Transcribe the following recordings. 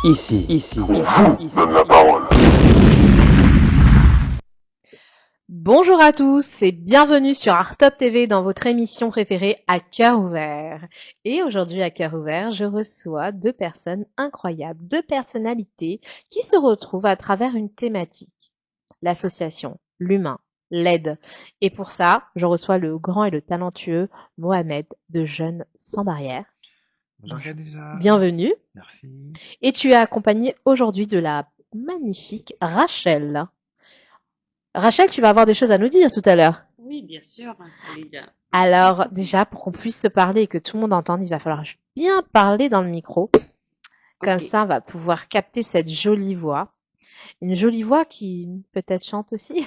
Donne la parole. Bonjour à tous et bienvenue sur Artop TV dans votre émission préférée À Cœur Ouvert. Et aujourd'hui à Cœur Ouvert, je reçois deux personnes incroyables, deux personnalités qui se retrouvent à travers une thématique. L'association, l'humain, l'aide. Et pour ça, je reçois le grand et le talentueux Mohamed de Jeunes sans barrières. Bonjour Khadija. Bienvenue. Merci. Et tu es accompagné aujourd'hui de la magnifique Rachel. Rachel, tu vas avoir des choses à nous dire tout à l'heure. Oui, bien sûr, Khadija. Alors, déjà, pour qu'on puisse se parler et que tout le monde entende, il va falloir bien parler dans le micro. Comme Ok. ça, on va pouvoir capter cette jolie voix. Une jolie voix qui peut-être chante aussi.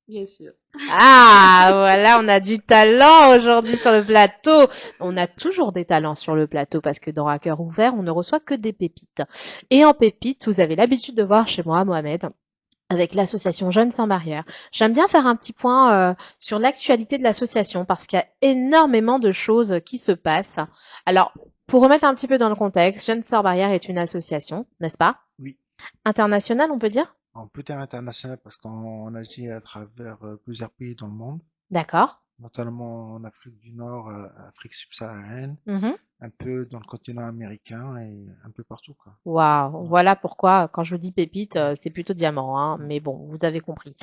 Bien sûr. Ah, voilà, on a du talent aujourd'hui sur le plateau. On a toujours des talents sur le plateau parce que dans À Cœur Ouvert, on ne reçoit que des pépites. Et en pépites, vous avez l'habitude de voir chez moi, Mohamed, avec l'association Jeunes sans barrières. J'aime bien faire un petit point sur l'actualité de l'association parce qu'il y a énormément de choses qui se passent. Alors, pour remettre un petit peu dans le contexte, Jeunes sans barrières est une association, n'est-ce pas? Oui. Internationale, on peut dire? En peut être international parce qu'on agit à travers plusieurs pays dans le monde, D'accord. notamment en Afrique du Nord, Afrique subsaharienne, Mhm. un peu dans le continent américain et un peu partout, quoi. Waouh, Ouais. voilà pourquoi quand je vous dis pépite, c'est plutôt diamant, hein, mais bon, vous avez compris.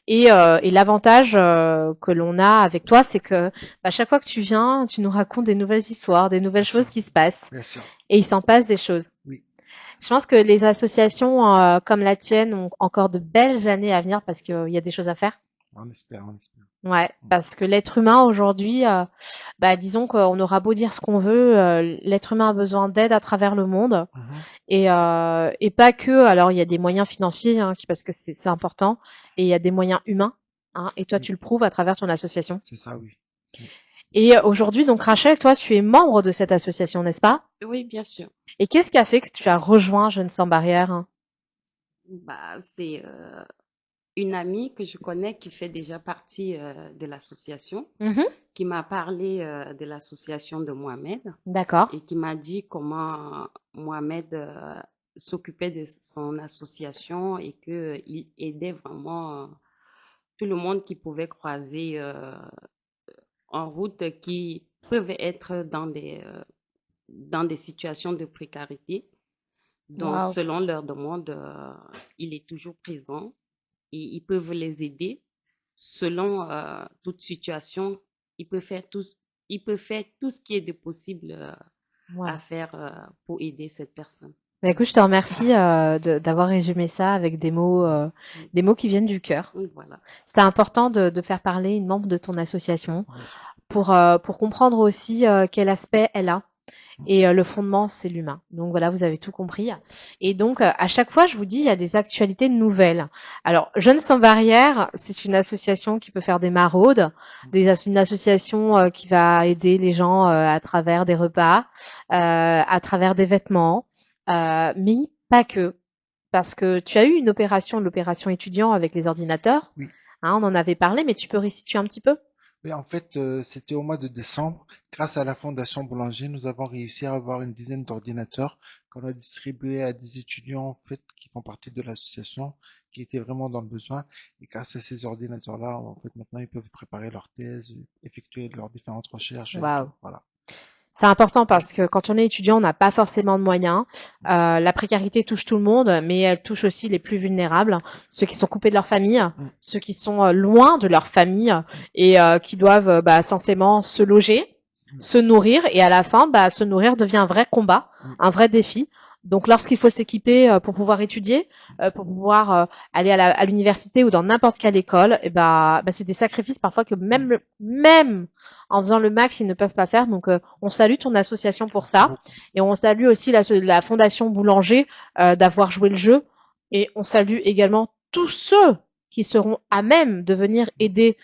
Et l'avantage que l'on a avec toi, c'est que à chaque fois que tu viens, tu nous racontes des nouvelles histoires, des nouvelles Bien choses sûr. qui se passent, Bien sûr. et il s'en passe des choses. Oui. Je pense que les associations comme la tienne ont encore de belles années à venir parce qu'il y a des choses à faire. On espère, on espère. Ouais, parce que l'être humain aujourd'hui, disons qu'on aura beau dire ce qu'on veut, l'être humain a besoin d'aide à travers le monde. Mhm. Et pas que. Alors il y a des moyens financiers parce que c'est important, et il y a des moyens humains. Et toi, Oui. tu le prouves à travers ton association. C'est ça, oui. Et aujourd'hui, donc Rachel, toi, tu es membre de cette association, n'est-ce pas? Oui, bien sûr. Et qu'est-ce qui a fait que tu as rejoint Jeunes sans barrières? C'est une amie que je connais qui fait déjà partie de l'association, Mhm. qui m'a parlé de l'association de Mohamed D'accord. et qui m'a dit comment Mohamed s'occupait de son association et qu'il aidait vraiment tout le monde qui pouvait croiser en route, qui peuvent être dans des situations de précarité. Donc, Waouh. selon leur demande, il est toujours présent et ils peuvent les aider. Selon toute situation, il peut faire il peut faire tout ce qui est de possible Wow. à faire pour aider cette personne. Bah, écoute, je te remercie d'avoir résumé ça avec des mots qui viennent du cœur. Donc, voilà. C'était important de faire parler une membre de ton association Bien sûr. pour comprendre aussi quel aspect elle a. Et le fondement, c'est l'humain. Donc voilà, vous avez tout compris. Et donc, à chaque fois, je vous dis, il y a des actualités nouvelles. Alors, Jeunes sans barrières, c'est une association qui peut faire des maraudes, une association qui va aider les gens à travers des repas, à travers des vêtements, mais pas que. Parce que tu as eu l'opération étudiant avec les ordinateurs. Oui. On en avait parlé, mais tu peux resituer un petit peu? Oui, en fait, c'était au mois de décembre. Grâce à la Fondation Boulanger, nous avons réussi à avoir une dizaine d'ordinateurs qu'on a distribués à des étudiants, en fait, qui font partie de l'association, qui étaient vraiment dans le besoin. Et grâce à ces ordinateurs-là, en fait, maintenant, ils peuvent préparer leurs thèses, effectuer leurs différentes recherches et Waouh. tout. Voilà. C'est important parce que quand on est étudiant, on n'a pas forcément de moyens. La précarité touche tout le monde, mais elle touche aussi les plus vulnérables, ceux qui sont coupés de leur famille, ceux qui sont loin de leur famille et qui doivent censément se loger, se nourrir, et à la fin, se nourrir devient un vrai combat, un vrai défi. Donc lorsqu'il faut s'équiper pour pouvoir étudier, pour pouvoir aller à l'université ou dans n'importe quelle école, c'est des sacrifices parfois que même en faisant le max, ils ne peuvent pas faire. Donc on salue ton association pour Merci ça, beaucoup. et on salue aussi la Fondation Boulanger d'avoir joué le jeu, et on salue également tous ceux qui seront à même de venir aider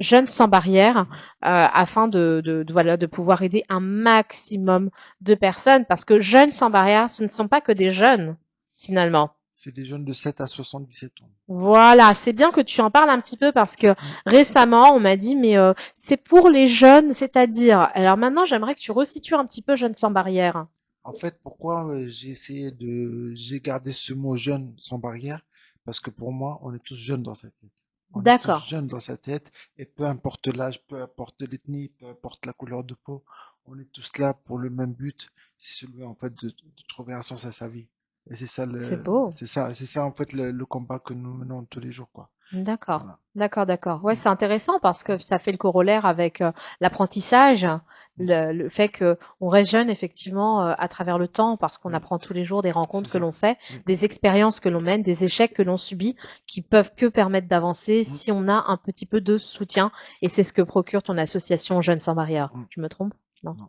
Jeunes sans barrières afin de pouvoir aider un maximum de personnes, parce que Jeunes sans barrières, ce ne sont pas que des jeunes finalement. C'est des jeunes de 7 à 77 ans. Voilà, c'est bien que tu en parles un petit peu parce que récemment on m'a dit mais c'est pour les jeunes, c'est-à-dire. Alors maintenant j'aimerais que tu resitues un petit peu Jeunes sans barrières. En fait, pourquoi j'ai gardé ce mot jeune sans barrière? Parce que pour moi, on est tous jeunes dans sa tête. On est tous D'accord. jeunes dans sa tête, et peu importe l'âge, peu importe l'ethnie, peu importe la couleur de peau, on est tous là pour le même but, c'est celui en fait de trouver un sens à sa vie. Et C'est beau. c'est ça en fait le combat que nous menons tous les jours, quoi. D'accord. Voilà. D'accord, d'accord. Ouais, Mm, c'est intéressant parce que ça fait le corollaire avec l'apprentissage, mm. le fait que on reste jeune effectivement à travers le temps parce qu'on Oui, apprend tous les jours des c'est rencontres que ça. l'on fait, Oui. des expériences que l'on mène, des échecs que l'on subit qui peuvent que permettre d'avancer Mm, si on a un petit peu de soutien et c'est ce que procure ton association Jeunes sans barrière. mm. Je me trompe? Non. Non.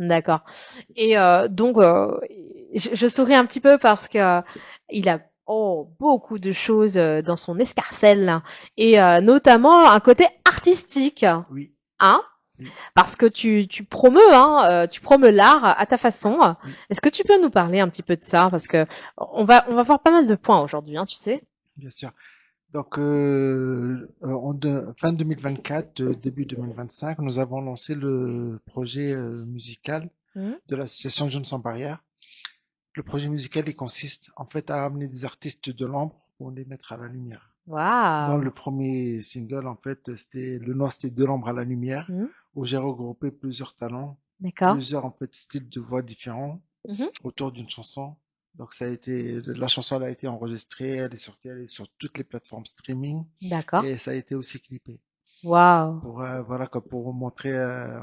D'accord. Et donc, je souris un petit peu parce que il a beaucoup de choses dans son escarcelle là. Et notamment un côté artistique, Oui, hein, oui, parce que tu promeus l'art à ta façon. oui, Est-ce que tu peux nous parler un petit peu de ça? Parce que on va voir pas mal de points aujourd'hui, hein, tu sais. bien sûr. Donc, fin 2024, début 2025, nous avons lancé le projet musical Mhm. de l'association Jeunes sans barrière. Le projet musical, il consiste en fait à amener des artistes de l'ombre pour les mettre à la lumière. Dans Waouh. le premier single, en fait, le nom c'était De l'ombre à la lumière, Mhm. où j'ai regroupé plusieurs talents, D'accord. plusieurs en fait styles de voix différents Mhm. autour d'une chanson. Donc la chanson elle a été enregistrée, elle est sortie, elle est sur toutes les plateformes streaming, D'accord. et ça a été aussi clippé Waouh. pour voilà quoi, pour montrer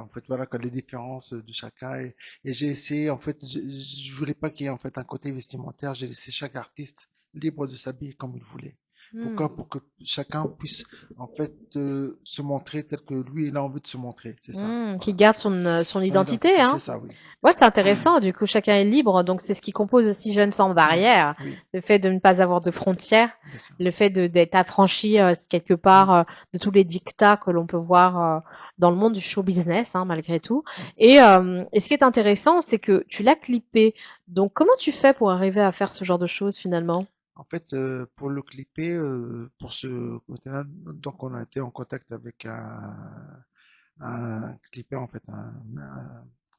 en fait voilà quoi, les différences de chacun, et j'ai essayé en fait je voulais pas qu'il y ait en fait un côté vestimentaire, j'ai laissé chaque artiste libre de s'habiller comme il voulait. Pourquoi? Hmm. Pour que chacun puisse en fait se montrer tel que lui il a envie de se montrer, c'est ça. Qui Voilà. garde son Son identité, identité, c'est hein. ça, oui. Ouais, c'est intéressant. Du coup, chacun est libre. Donc, c'est ce qui compose aussi Jeunes sans Mm. barrière. Oui, Le fait de ne pas avoir de frontières, bien sûr. le fait d'être affranchi quelque Mm. part de tous les dictats que l'on peut voir dans le monde du show business, hein, malgré tout. Mm. Et ce qui est intéressant, c'est que tu l'as clippé. Donc, comment tu fais pour arriver à faire ce genre de choses finalement? En fait, pour le clipper, pour ce côté-là, donc on a été en contact avec un clipper, en fait,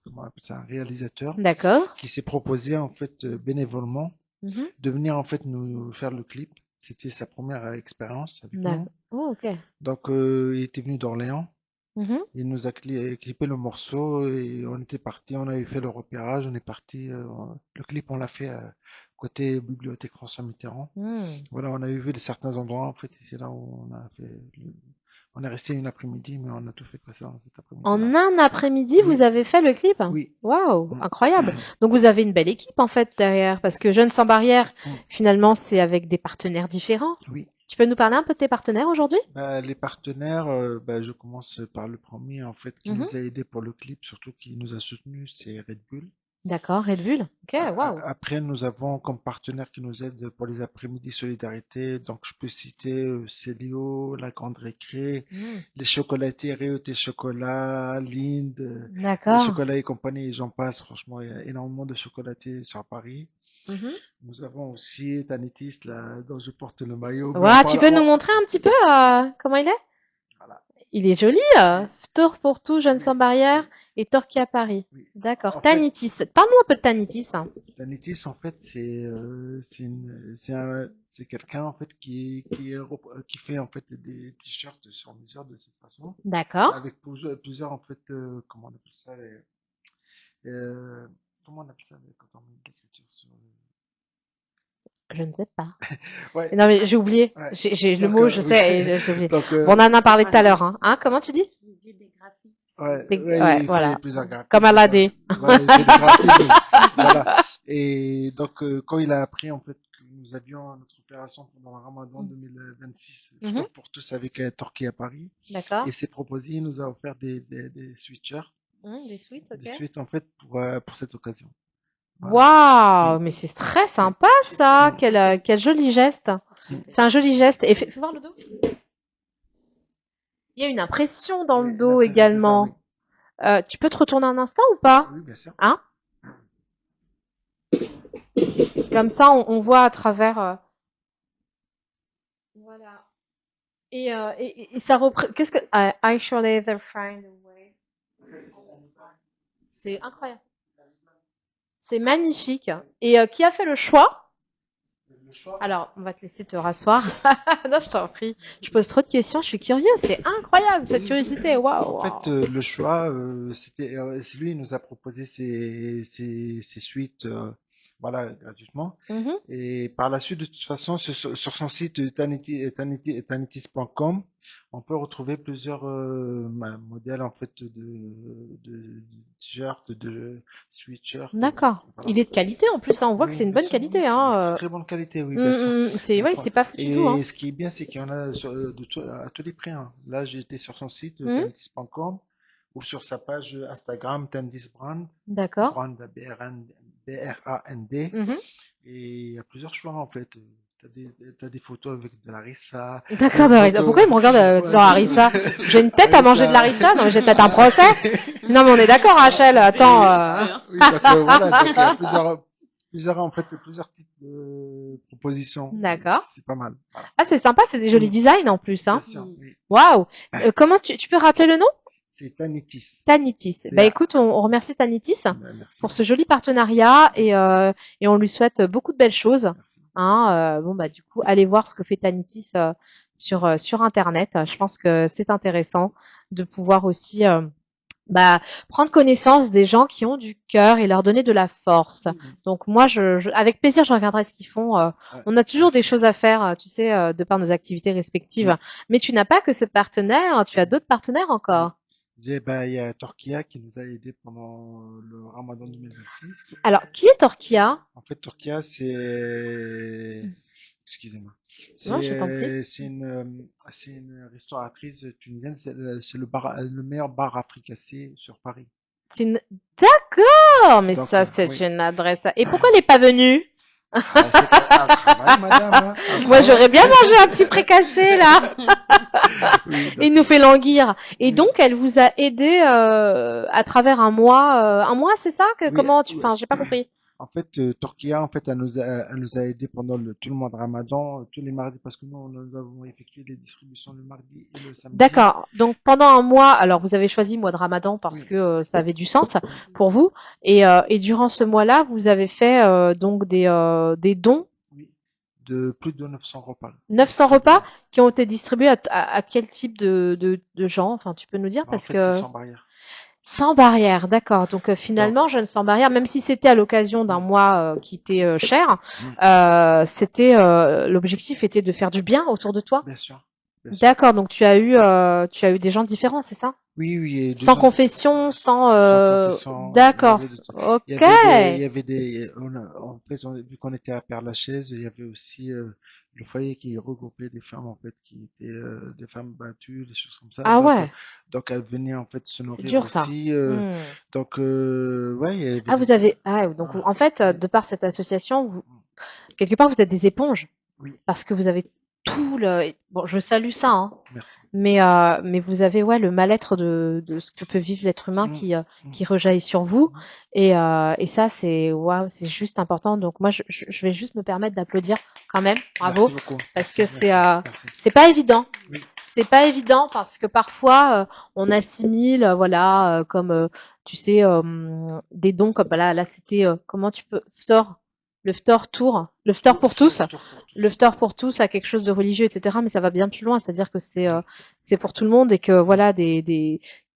comment on appelle ça, un réalisateur D'accord. qui s'est proposé, en fait, bénévolement Mhm. de venir, en fait, nous faire le clip. C'était sa première expérience avec nous. D'accord. Oh, ok. Donc, il était venu d'Orléans. Mhm. Il nous a clippé le morceau et on était parti, on avait fait le repérage, on est parti. Le clip, on l'a fait côté bibliothèque François Mitterrand. Hmm. Voilà, on avait vu certains endroits, en fait, et c'est là où on est resté une après-midi, mais on a tout fait que ça cet après-midi-là. En un après-midi, vous Oui, avez fait le clip? oui, Waouh, mm, incroyable. Donc vous avez une belle équipe en fait derrière, parce que Jeunes sans barrière, mm, finalement, c'est avec des partenaires différents. oui. Tu peux nous parler un peu de tes partenaires aujourd'hui? Bah, les partenaires, bah, je commence par le premier, en fait, qui Mhm. nous a aidé pour le clip, surtout qui nous a soutenu, c'est Red Bull. D'accord, Red Bull. Ok, waouh. Après, nous avons comme partenaire qui nous aide pour les après-midi solidarité. Donc, je peux citer Célio, La Grande Récré, Hmm. les chocolatiers Réauté Chocolat, Linde, les D'accord. chocolats et compagnie, et j'en passe. Franchement, il y a énormément de chocolatiers sur Paris. Mhm. Nous avons aussi Tanitis, là, dont je porte le maillot, mais Waouh, tu peux nous montrer un petit peu comment il est? voilà. Il est joli. Oui, Tour pour tout, Jeunes oui, sans barrière oui, et Torquay à Paris. oui. D'accord. En fait, Tanitis. Parle-nous un peu de Tanitis. Tanitis, en fait, c'est quelqu'un, en fait, qui fait, en fait, des t-shirts sur mesure de cette façon, D'accord. avec plusieurs, en fait, comment on appelle ça, euh, comment on appelle ça, quand on met de l'écriture sur, Je ne sais pas. ouais, Non, mais j'ai oublié. ouais. J'ai le Donc, mot, je oui. sais, et j'ai oublié. Donc, Bon, on en a parlé tout à l'heure, Graphique. hein. Hein, comment tu dis? Je dis des graphiques sur ouais, mesure. Ouais, il fait voilà. plusieurs Comme graphismes, voilà. Aladé. Voilà, il fait des graphismes, voilà. Et donc, quand il a appris, en fait, que nous avions notre opération pendant le Ramadan 2026, Mhm. Ftour pour tous avec Torquay à Paris, D'accord. et s'est proposé, il nous a offert des sweatshirts, Des suites, des ok. suites, en fait, pour cette occasion. Voilà. Waouh, Mm, mais c'est très mm, sympa ça. mm, Quel joli geste. mm. C'est un joli geste. Et fais voir le dos. Il y a une impression dans Oui, le la dos présence, c'est ça, oui. également. Tu peux te retourner un instant ou pas? Oui, bien sûr. Hein? Comme ça, on voit à travers. Voilà. Et ça représente. Qu'est-ce que I surely the find a way. C'est incroyable. C'est magnifique. Et qui a fait le choix? Le choix. Alors, on va te laisser te rasseoir. Non, je t'en prie. Je pose trop de questions, je suis curieuse. C'est incroyable, cette curiosité. Waouh, En fait, waouh. le choix, c'est lui, il nous a proposé ses suites, voilà, gratuitement. Mhm. Et par la suite, de toute façon, sur son site tanitis.com, on peut retrouver plusieurs modèles en fait de t-shirts, de sweatshirts, D'accord. voilà. Il est de qualité en plus, hein. On voit que Oui, c'est une bien bonne sûr, oui, qualité, c'est de très hein. très bonne qualité, oui, bien sûr. C'est, ouais, c'est pas foutu tout, hein. Et ce qui est bien, c'est qu'il y en a à tous les prix, hein. Là, j'ai été sur son site, Mhm. tanitis.com, ou sur sa page Instagram, Tandis Brand, D'accord. Brand B-R-A-N-D, Mhm. et il y a plusieurs choix, en fait. T'as des photos avec de la rissa, D'accord, des de Harissa. Pourquoi photos, il me regarde ouais, disant Harissa? J'ai une tête à manger de harissa. l'harissa? Non, mais j'ai peut-être un procès. Non, mais on est d'accord, Rachel. Attends. Oui, donc voilà, donc il y a en fait, plusieurs types de propositions. D'accord. C'est pas mal. Voilà. Ah, c'est sympa, c'est des jolis Mm, designs en plus, bien hein. sûr, oui. Waouh. Comment tu peux rappeler le nom? C'est Tanitis. Tanitis. Bah T-A- écoute, on remercie Tanitis Ben, merci, pour ce joli partenariat oui, et on lui souhaite beaucoup de belles choses. merci. Hein, bon bah du coup, allez voir ce que fait Tanitis sur Internet. Je pense que c'est intéressant de pouvoir aussi bah, prendre connaissance des gens qui ont du cœur et leur donner de la force. Mhm. Donc moi, avec plaisir, je regarderai ce qu'ils font. Ouais, On a toujours des choses à faire, tu sais, de par nos activités respectives. oui, Mais tu n'as pas que ce partenaire, tu as d'autres partenaires oui. encore. Ben, il y a Torquia qui nous a aidés pendant le Ramadan 2026. Alors, qui est Torquia? En fait, Torquia, excusez-moi, Non, je t'en prie. c'est une restauratrice tunisienne. C'est le meilleur bar à fricassé sur Paris. C'est une... D'accord, mais Donc, ça, c'est oui. une adresse. Et pourquoi elle n'est pas venue? Ah, c'est un travail, madame, hein, un Moi, travail. j'aurais bien mangé un petit précassé, là. Oui, Il donc, nous fait languir. Et oui, donc, elle vous a aidé à travers un mois. Un mois, c'est ça? oui, Comment tu... oui. Enfin, j'ai pas compris. En fait, Torquia, en fait, elle nous a aidés pendant tout le mois de Ramadan, tous les mardis, parce que nous avons effectué les distributions le mardi et le samedi. D'accord. Donc, pendant un mois, alors vous avez choisi mois de Ramadan parce Oui, que ça avait du sens oui, pour vous. Et durant ce mois-là, vous avez fait donc des dons, oui. De plus de 900 repas 900 repas distribués. qui ont été distribués à quel type de gens? Enfin, tu peux nous dire En parce fait, c'est que sans barrière. sans barrière, d'accord. Donc Donc, finalement, Jeune sans barrière, même si c'était à l'occasion d'un mm, mois qui était cher, mm, c'était l'objectif était de faire du bien autour de toi. bien sûr, bien sûr. D'accord. Donc tu as eu des gens différents, c'est ça? Oui, oui, et Sans déjà, confession, sans sans confession, d'accord. Ok. il y avait vu qu'on était à Père-Lachaise, il y avait aussi le foyer qui regroupait des femmes en fait, qui étaient des femmes battues, des choses comme ça. Ah ouais, Donc elles venaient en fait se c'est nourrir dur ça. aussi. Hmm. Ouais, il y avait Ah des, vous avez donc ah, en fait oui, de par cette association, quelque part vous êtes des éponges oui, parce que vous avez tout le bon, je salue ça, hein. merci. Mais vous avez ouais le mal-être de ce que peut vivre l'être humain Mm, mm, qui rejaillit sur vous mm. et ça c'est waouh c'est juste important donc moi je vais juste me permettre d'applaudir quand même bravo Merci beaucoup. parce Merci, que merci, merci. c'est pas évident Oui, c'est pas évident parce que parfois on assimile voilà comme tu sais des dons comme là c'était comment tu peux Ftor le Ftor Tour le Ftor pour tous Tour pour le tous. Ftor pour tous à quelque chose de religieux, etc. Mais ça va bien plus loin, c'est-à-dire que Mm, c'est pour tout le monde et que mm, voilà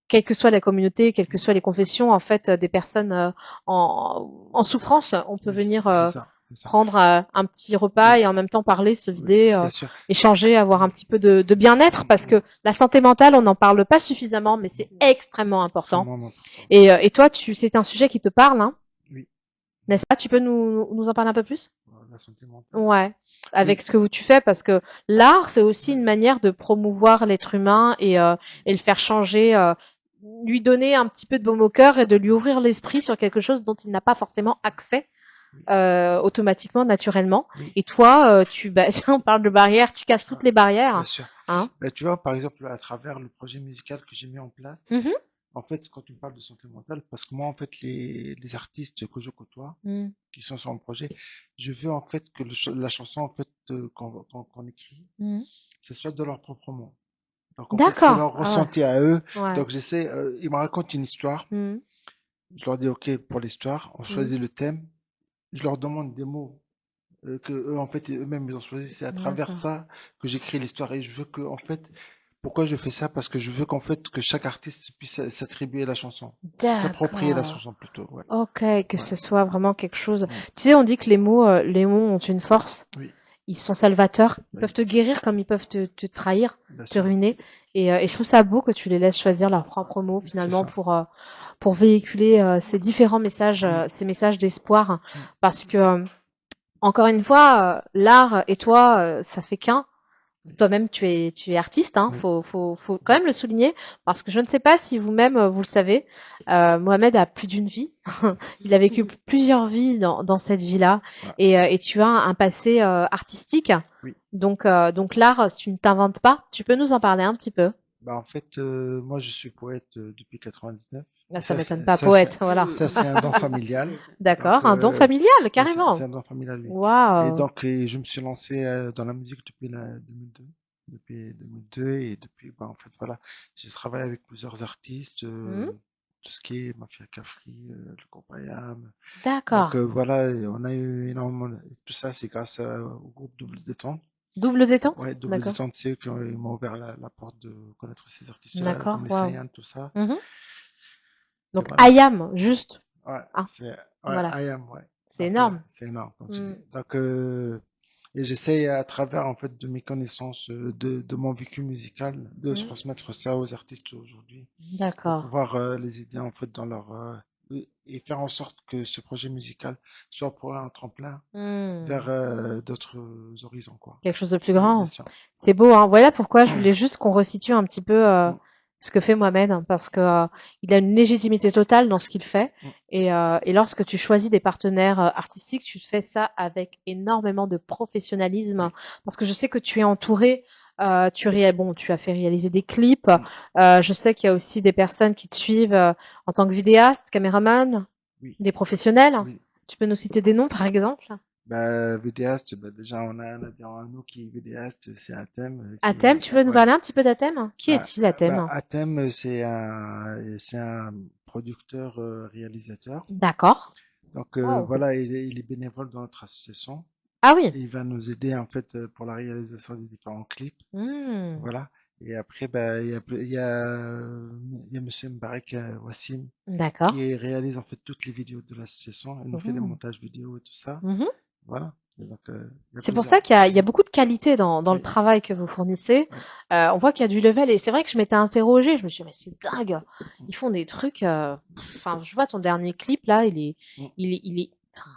quelle que soit la communauté, quelles que mm. soient les confessions, en fait, des personnes en souffrance, on peut Oui, venir c'est ça, c'est ça. prendre un petit repas Oui, et en même temps parler, se oui, vider, bien sûr. échanger, avoir un Mm, petit peu de bien-être, mm, parce mm. que la santé mentale, on n'en parle pas suffisamment, mais c'est extrêmement important. Extrêmement important. Et toi, c'est un sujet qui te parle, hein, Oui, n'est-ce pas? Tu peux nous en parler un peu plus? la santé mentale. Ouais, avec Oui, ce que tu fais, parce que l'art, c'est aussi une manière de promouvoir l'être humain et le faire changer, lui donner un petit peu de baume au cœur et de lui ouvrir l'esprit sur quelque chose dont il n'a pas forcément accès oui, automatiquement, naturellement. oui, Et toi, bah, on parle de barrières, tu casses toutes ah, les bien barrières, sûr. hein. Tu vois, par exemple, à travers le projet musical que j'ai mis en place, Mhm. en fait, quand tu me parles de santé mentale, parce que moi, en fait, les artistes que je côtoie, Mhm. qui sont sur mon projet, je veux en fait que la chanson, en fait, qu'on écrit, Mhm. ce soit de leur propre mot. Donc, en fait, c'est D'accord. leur Ah ouais. ressenti à eux. Ouais. Donc, ils me racontent une histoire. Mhm. Je leur dis OK pour l'histoire, on Mhm. choisit le thème, je leur demande des mots que eux, en fait, eux-mêmes, ils ont choisi. C'est à travers D'accord. ça que j'écris l'histoire. Et je veux que, en fait, pourquoi je fais ça? Parce que je veux qu'en fait, que chaque artiste puisse s'attribuer la chanson. S'approprier la D'accord. chanson plutôt. Ouais. Ok, que Ouais. ce soit vraiment quelque chose. Mm. Tu sais, on dit que les mots ont une force. Oui. Ils sont salvateurs. Ils peuvent Oui. te guérir comme ils peuvent te trahir, Bien te sûr. ruiner. Et je trouve ça beau que tu les laisses choisir leurs propres mots C'est finalement ça. pour véhiculer ces différents messages, Oui. ces messages d'espoir. Mm. Parce que encore une fois, l'art et toi, ça fait qu'un. Oui. Toi-même, tu es artiste, hein. Oui. Faut quand même le souligner parce que je ne sais pas si vous-même vous le savez. Mohamed a plus d'une vie. Il a vécu plusieurs vies dans cette vie-là Ouais. et tu as un passé artistique. Oui. Donc l'art, tu ne t'inventes pas. Tu peux nous en parler un petit peu? Bah, en fait, moi, je suis poète depuis 99. Là, Et ça ça, m'étonne pas, ça, poète, voilà. c'est un don familial. Déjà. Donc, D'accord, un don familial, ouais, c'est carrément. un don familial, oui. Et Waouh. donc, je me suis lancé dans la musique depuis 2002. Depuis 2002 et depuis, bah, en fait, voilà, j'ai travaillé avec plusieurs artistes, Hmm, tout ce qui est Mafia Cafri, le groupe IAM. Donc, d'accord. voilà, et on a eu énormément, tout ça, c'est grâce au groupe Double Détente. Double détente? Ouais, Double D'accord. Détente, c'est eux qui ils m'ont ouvert la porte de connaître ces artistes-là, D'accord, comme les waouh. Saiyans, tout ça. Mhm. Et Donc, voilà. Ayam, juste. Ouais, Ah, ouais, voilà. IAM, ouais. C'est Donc, énorme. c'est énorme, comme tu Hmm, dis. Donc, et j'essaye à travers, en fait, de mes connaissances, de mon vécu musical, de hmm. transmettre ça aux artistes aujourd'hui, pour D'accord. pouvoir les aider, en fait, dans leur, et faire en sorte que ce projet musical soit pour eux un tremplin vers Hmm. d'autres horizons, quoi. Quelque chose de plus Oui, bien grand. sûr. C'est beau, hein. Voilà pourquoi je voulais juste qu'on resitue un petit peu Mm, ce que fait Mohamed, hein, parce que il a une légitimité totale dans ce qu'il fait. mm, Et lorsque tu choisis des partenaires artistiques, tu fais ça avec énormément de professionnalisme, oui, parce que je sais que tu es entouré. Bon, tu as fait réaliser des clips. mm, Je sais qu'il y a aussi des personnes qui te suivent en tant que vidéaste, caméraman, oui, des professionnels. oui. Tu peux nous citer des noms, par exemple? Bah, vidéaste, bah, déjà, on a un adhérent à nous qui est vidéaste, c'est Athème, qui Athème, est, tu veux nous ouais. parler un petit peu d'Athème? Qui Bah, est-il, Athème? Athème, c'est un producteur, réalisateur. D'accord. Donc, Wow. voilà, il est bénévole dans notre association. Ah oui. Et il va nous aider, en fait, pour la réalisation des différents clips. Hmm. Voilà. Et après, bah, il y a Monsieur Mbarek Wassim D'accord. qui réalise, en fait, toutes les vidéos de l'association. Il nous fait des Mhm. montages vidéo et tout ça. Mhm. Voilà. Et donc, il y a C'est pour plusieurs. ça il y a beaucoup de qualité dans le Oui, travail que vous fournissez. oui. On voit qu'il y a du level et c'est vrai que je m'étais interrogée. Je me suis dit, mais c'est dingue. Mm, Ils font des trucs. Enfin, je vois ton dernier clip là, mm, il est, enfin,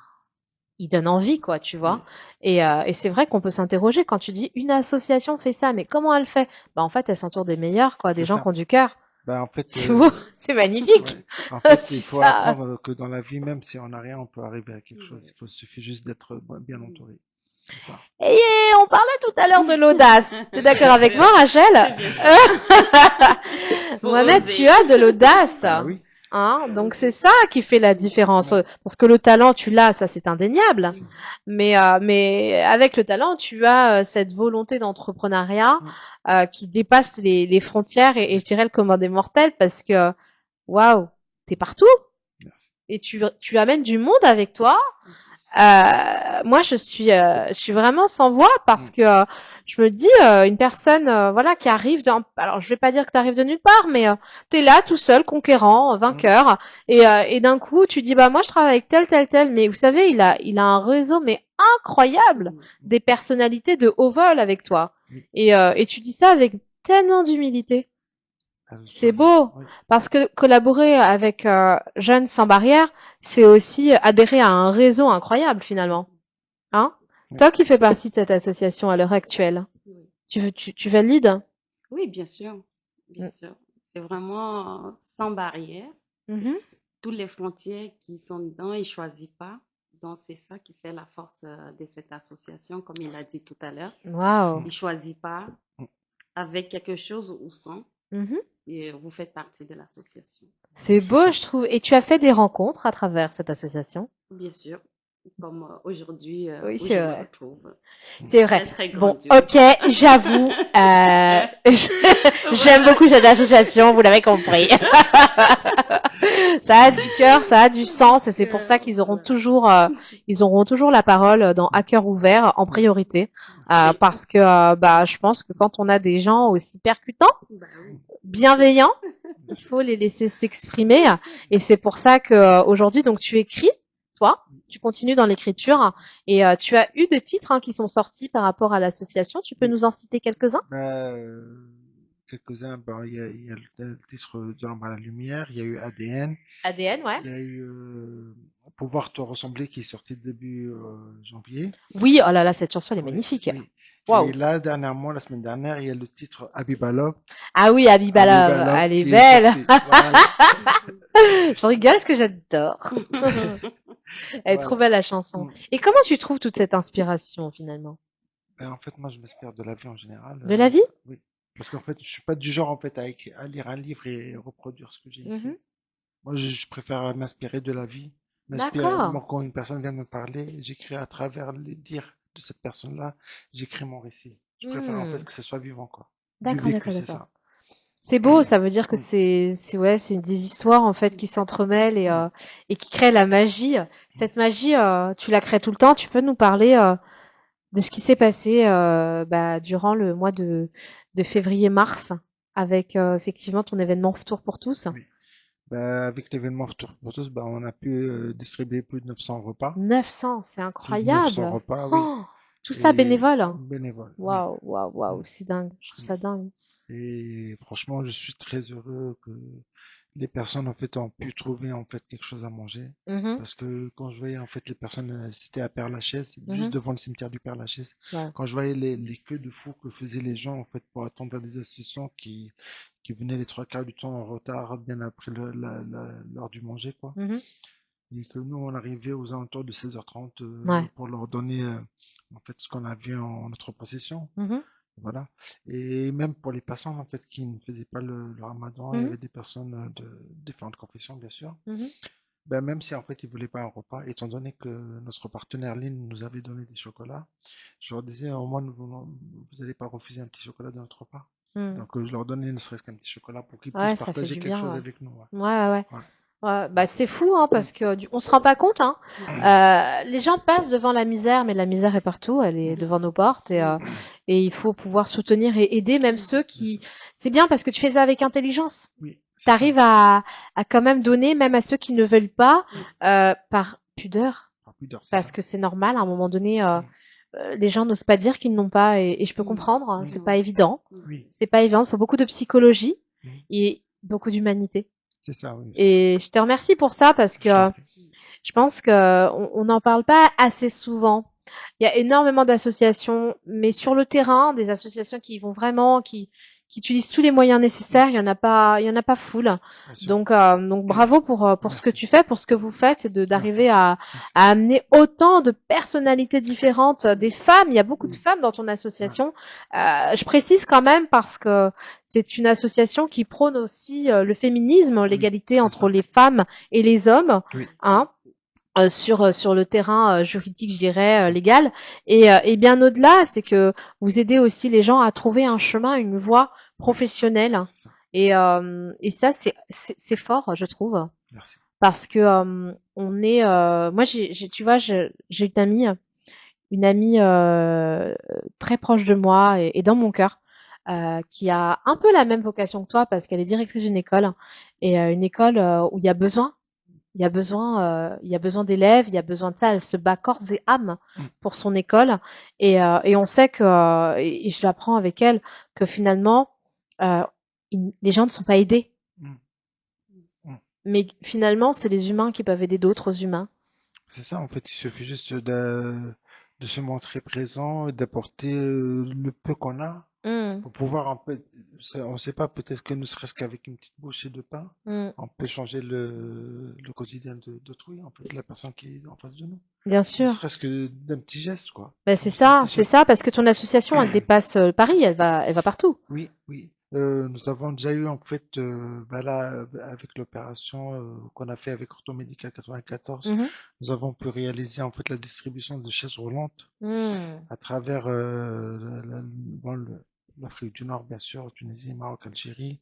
il donne envie quoi, tu vois. oui, Et c'est vrai qu'on peut s'interroger quand tu dis une association fait ça, mais comment elle fait? Bah en fait, elle s'entoure des meilleurs quoi, des c'est gens ça. qui ont du cœur. Bah, en fait, C'est beau, c'est magnifique. ouais. En fait, il C'est faut ça. apprendre que dans la vie, même si on n'a rien, on peut arriver à quelque chose. Ouais. Il suffit juste d'être bien entouré. C'est ça. Et on parlait tout à l'heure de l'audace. T'es d'accord avec moi, C'est Rachel? bien ça. Faut Mohamed, tu oser. as de l'audace. Bah oui. Hein, Faut donc c'est oser. ça qui fait la différence. Ouais. Parce que le talent, tu l'as, ça c'est indéniable. Si. Mais avec le talent, tu as cette volonté d'entrepreneuriat Mm, qui dépasse les frontières et oui. je dirais le commun des mortels parce que waouh, t'es partout Merci. et tu amènes du monde avec toi. En plus. Moi, je suis vraiment sans voix parce Mm, que je me dis une personne, voilà, qui arrive alors je vais pas dire que tu arrives de nulle part, mais t'es là tout seul, conquérant, mm, vainqueur, et d'un coup tu dis bah moi je travaille avec tel, mais vous savez il a un réseau mais incroyable, Mm. des personnalités de haut vol avec toi, oui. et tu dis ça avec tellement d'humilité. Ah, je suis C'est ravi. beau Oui. parce que collaborer avec Jeunes sans barrière, c'est aussi adhérer à un réseau incroyable finalement. Hein? Oui. Toi qui fais partie de cette association à l'heure actuelle, Oui. tu valides? Oui, bien sûr. Bien Mm. sûr. C'est vraiment sans barrière. Mhm. Toutes les frontières qui sont dedans, ils ne choisissent pas. Donc, c'est ça qui fait la force de cette association, comme il a dit tout à l'heure. Waouh. Mm, Ils ne choisissent pas mm. avec quelque chose ou sans. Mhm. Et vous faites partie de l'association. C'est C'est beau, ça. je trouve. Et tu as fait des rencontres à travers cette association? Bien sûr. comme aujourd'hui Oui, où c'est je me vrai. retrouve. C'est vrai. Très, très Bon, grandiose. ok, j'avoue, j'aime Voilà. beaucoup cette association, vous l'avez compris. Ça a du cœur, ça a du sens, et c'est pour ça qu'ils Voilà. ils auront toujours la parole dans À cœur ouvert en priorité, Oui. parce que bah, je pense que quand on a des gens aussi percutants, Bah oui. bienveillants, il faut les laisser s'exprimer, et c'est pour ça que aujourd'hui, donc tu écris, toi, tu continues dans l'écriture, et tu as eu des titres qui sont sortis par rapport à l'association. Tu peux Oui. nous en citer quelques-uns? Bah, quelques-uns, il y a le titre de l'ombre à la lumière, il y a eu ADN, ADN, ouais. il y a eu Pouvoir te ressembler qui est sorti début janvier. Oui, oh là là, cette chanson elle est Oui, magnifique. oui. Et Waouh. là, dernièrement, la semaine dernière, il y a le titre Habiba Love, Ah oui, Habiba Habiba Love, Love elle est qui est belle. sorti. Voilà, Je rigole parce que j'adore. Elle est trop voilà. belle la chanson. Mm. Et comment tu trouves toute cette inspiration finalement? Et en fait, moi, je m'inspire de la vie en général. De la vie? Oui. Parce qu'en fait, je suis pas du genre en fait à lire un livre et reproduire ce que j'ai Mhm. écrit. Moi, je préfère m'inspirer de la vie. D'accord. Moi, quand une personne vient me parler, j'écris à travers les dires de cette personne-là, j'écris mon récit. Je préfère en fait Hmm. que ce soit vivant, quoi. Du D'accord, vécu, d'accord, c'est d'accord. ça. C'est beau, ça veut dire que Mm, ouais, c'est des histoires en fait qui s'entremêlent mm, et qui créent la magie. mm. Cette magie, tu la crées tout le temps. Tu peux nous parler de ce qui s'est passé bah, durant le mois de février-mars avec effectivement ton événement Tour pour tous. Oui. Bah, avec l'événement Tour pour tous, bah, on a pu distribuer plus de 900 repas. 900, c'est Plus de 900 incroyable. repas, oui. Oh, tout ça Et bénévole. bénévoles, oui. Waouh, waouh, Mm, waouh, c'est dingue. Je trouve mm. ça dingue. Et franchement, je suis très heureux que les personnes en fait ont pu trouver en fait quelque chose à manger. Mhm, Parce que quand je voyais en fait les personnes, c'était à Père-Lachaise, juste mhm. devant le cimetière du Père-Lachaise, Ouais. quand je voyais les queues de fous que faisaient les gens en fait pour attendre des assistants qui venaient les trois quarts du temps en retard, bien après l'heure du manger, quoi. Mhm. Et que nous, on arrivait aux alentours de 16h30 Ouais. pour leur donner en fait ce qu'on avait en notre possession. Mhm, Voilà. Et même pour les personnes en fait qui ne faisaient pas le ramadan, il y mhm, avait des personnes de différentes confessions, bien sûr. mhm. Ben, même si en fait ils voulaient pas un repas, étant donné que notre partenaire Lynn nous avait donné des chocolats, je leur disais au moins vous n'allez pas refuser un petit chocolat de notre repas. Mhm. Donc je leur donnais ne serait-ce qu'un petit chocolat pour qu'ils puissent Ouais, ça fait partager du quelque bien. chose Ouais, avec nous. Ouais. ouais, ouais, ouais. Ouais. Ouais, bah c'est fou parce que on se rend pas compte les gens passent devant la misère, mais la misère est partout, elle est devant nos portes et il faut pouvoir soutenir et aider même ceux C'est qui. ça. C'est bien parce que tu fais ça avec intelligence. Oui, c'est ça. T'arrives à quand même donner même à ceux qui ne veulent pas par pudeur, Par pudeur, c'est parce ça. que c'est normal à un moment donné. Mm. Les gens n'osent pas dire qu'ils n'ont pas et je peux Mm. comprendre. Mm. C'est pas évident. Oui. C'est pas évident. Il faut beaucoup de psychologie Mm. et beaucoup d'humanité. C'est ça, oui. Et je te remercie pour ça parce Je t'en que Mm. prie. je pense que on n'en parle pas assez souvent. Il y a énormément d'associations, mais sur le terrain, des associations qui vont vraiment, qui utilisent tous les moyens nécessaires. Il y en a pas foule. Bien sûr. Donc bravo pour ce que Merci. tu fais, pour ce que vous faites, et Merci. d'arriver Merci. à amener autant de personnalités différentes, des femmes. Il y a beaucoup de femmes dans ton Ouais. association. Je précise quand même parce que c'est une association qui prône aussi le féminisme, Oui, l'égalité c'est entre ça. les femmes et les hommes. Oui, Hein, sur le terrain juridique, je dirais légal, et bien au-delà, c'est que vous aidez aussi les gens à trouver un chemin, une voie oui, professionnelle, c'est ça. et ça c'est fort, je trouve, Merci. parce que on est, moi tu vois, j'ai une amie très proche de moi et dans mon cœur. Qui a un peu la même vocation que toi parce qu'elle est directrice d'une école et une école où il y a besoin d'élèves, il y a besoin de ça. Elle se bat corps et âme Mm. pour son école, et on sait que, et je l'apprends avec elle, que finalement, euh, les gens ne sont pas aidés, Mm. Mm. mais finalement, c'est les humains qui peuvent aider d'autres humains. C'est ça, en fait, il suffit juste de se montrer présent et d'apporter le peu qu'on a Mm, pour pouvoir un peu, on ne sait pas, peut-être que ne serait-ce qu'avec une petite bouchée de pain, mm. on peut changer le quotidien d'autrui, en fait, de la personne qui est en face de nous. Bien Ne sûr. serait-ce que d'un petit geste, quoi. Ben Juste un petit c'est geste. ça, parce que ton association, elle dépasse Paris, elle va partout. Oui, oui. Nous avons déjà eu en fait, là, avec l'opération qu'on a fait avec Orthomédical 94, Mhm. nous avons pu réaliser en fait la distribution de chaises roulantes Hmm. à travers l'Afrique du Nord, bien sûr, Tunisie, Maroc, Algérie,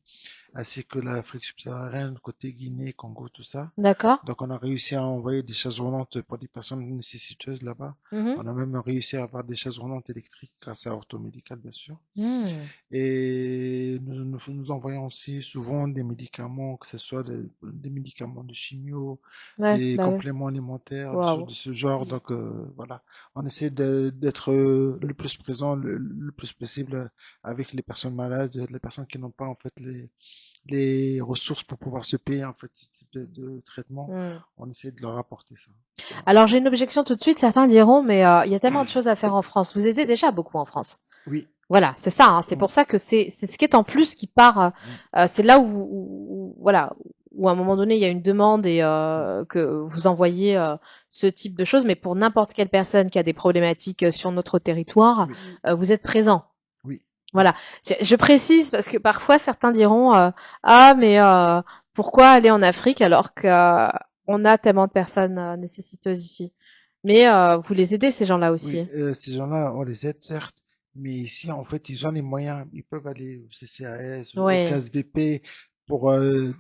ainsi que l'Afrique subsaharienne, côté Guinée, Congo, tout ça. D'accord. Donc on a réussi à envoyer des chaises roulantes pour des personnes nécessiteuses là-bas. Mhm. On a même réussi à avoir des chaises roulantes électriques grâce à Orthomédical, bien sûr. Hmm. Et nous envoyons aussi souvent des médicaments, que ce soit des médicaments de chimio, Ouais, des bah ouais. compléments alimentaires, des choses Waouh. de ce genre. Donc voilà, on essaie d'être le plus présent, le plus possible avec les personnes malades, les personnes qui n'ont pas en fait les ressources pour pouvoir se payer en fait ce type de traitement. Hmm. On essaie de leur apporter ça. Voilà. Alors j'ai une objection tout de suite. Certains diront, mais il y a tellement de choses à faire en France. Vous aidez déjà beaucoup en France. Oui. Voilà, c'est ça. Hein. C'est Mm, pour ça que c'est ce qui est en plus qui part. mm, C'est là où, voilà, où à un moment donné il y a une demande et mm. que vous envoyez ce type de choses. Mais pour n'importe quelle personne qui a des problématiques sur notre territoire, Oui, vous êtes présent. oui, oui. Voilà. Je précise parce que parfois certains diront ah mais pourquoi aller en Afrique alors que on a tellement de personnes nécessiteuses ici. Mais vous les aidez ces gens-là Oui, aussi. ces gens-là, on les aide certes, mais ici, en fait, ils ont les moyens. Ils peuvent aller au CCAS, au Oui. 15VP pour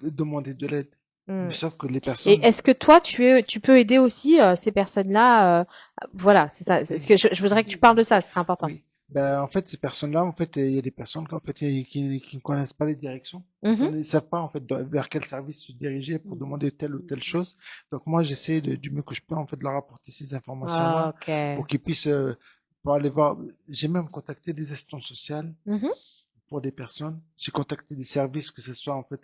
demander de l'aide. Mais Mm. sauf que les Et personnes, est-ce que toi, tu peux aider aussi ces personnes-là voilà, c'est ça. C'est ce que je voudrais que tu parles de ça, c'est important. oui, ben, en fait, ces personnes-là, en fait, il y a des personnes qui, en fait, qui ne connaissent pas les directions. Ils Mhm. ne savent pas, en fait, vers quel service se diriger pour demander telle ou telle chose. Donc, moi, j'essaie du mieux que je peux, en fait, de leur apporter ces Ah, informations-là ok. pour qu'ils puissent, pour aller voir. J'ai même contacté des assistantes sociales Mhm. pour des personnes. J'ai contacté des services, que ce soit en fait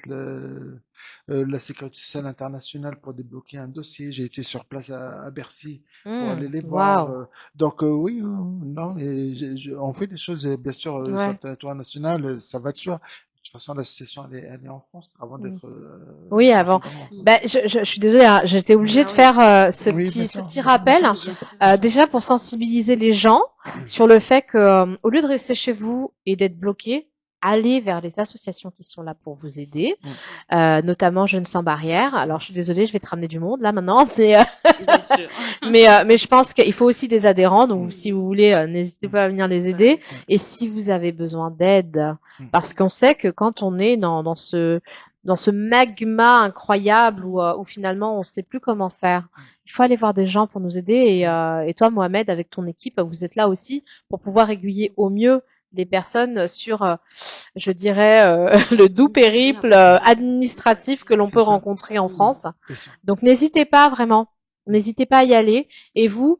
la Sécurité sociale internationale pour débloquer un dossier. J'ai été sur place à Bercy pour aller Mm. les voir. Waouh. Donc oui, non, et on fait des choses, bien sûr, sur le Ouais. territoire national, ça va de soi. De toute façon, l'association, elle est en France avant Mm. d'être Oui, avant. partout dans le monde. Ben, je suis désolée, hein, j'étais obligée de Ah oui, faire Oui, bien ce sûr, petit bien rappel, sûr, oui, bien bien sûr, sûr. bien sûr. déjà pour sensibiliser les gens sur le fait que, au lieu de rester chez vous et d'être bloqué, allez vers les associations qui sont là pour vous aider, Mm, notamment Jeunes sans barrière. Alors, je suis yes. désolée, je vais te ramener du monde là maintenant, Bien sûr. mais je pense qu'il faut aussi des adhérents. Donc, Mm, si vous voulez, n'hésitez mm, pas à venir les Ouais. aider. Et si vous avez besoin d'aide, mm, parce qu'on sait que quand on est dans ce magma incroyable où finalement on ne sait plus comment faire, il faut aller voir des gens pour nous aider. Et toi, Mohamed, avec ton équipe, vous êtes là aussi pour pouvoir aiguiller au mieux les personnes sur, je dirais, le doux périple administratif que l'on c'est peut ça, rencontrer en France. bien sûr. Donc n'hésitez pas vraiment, Mm, n'hésitez pas à y aller. Et vous,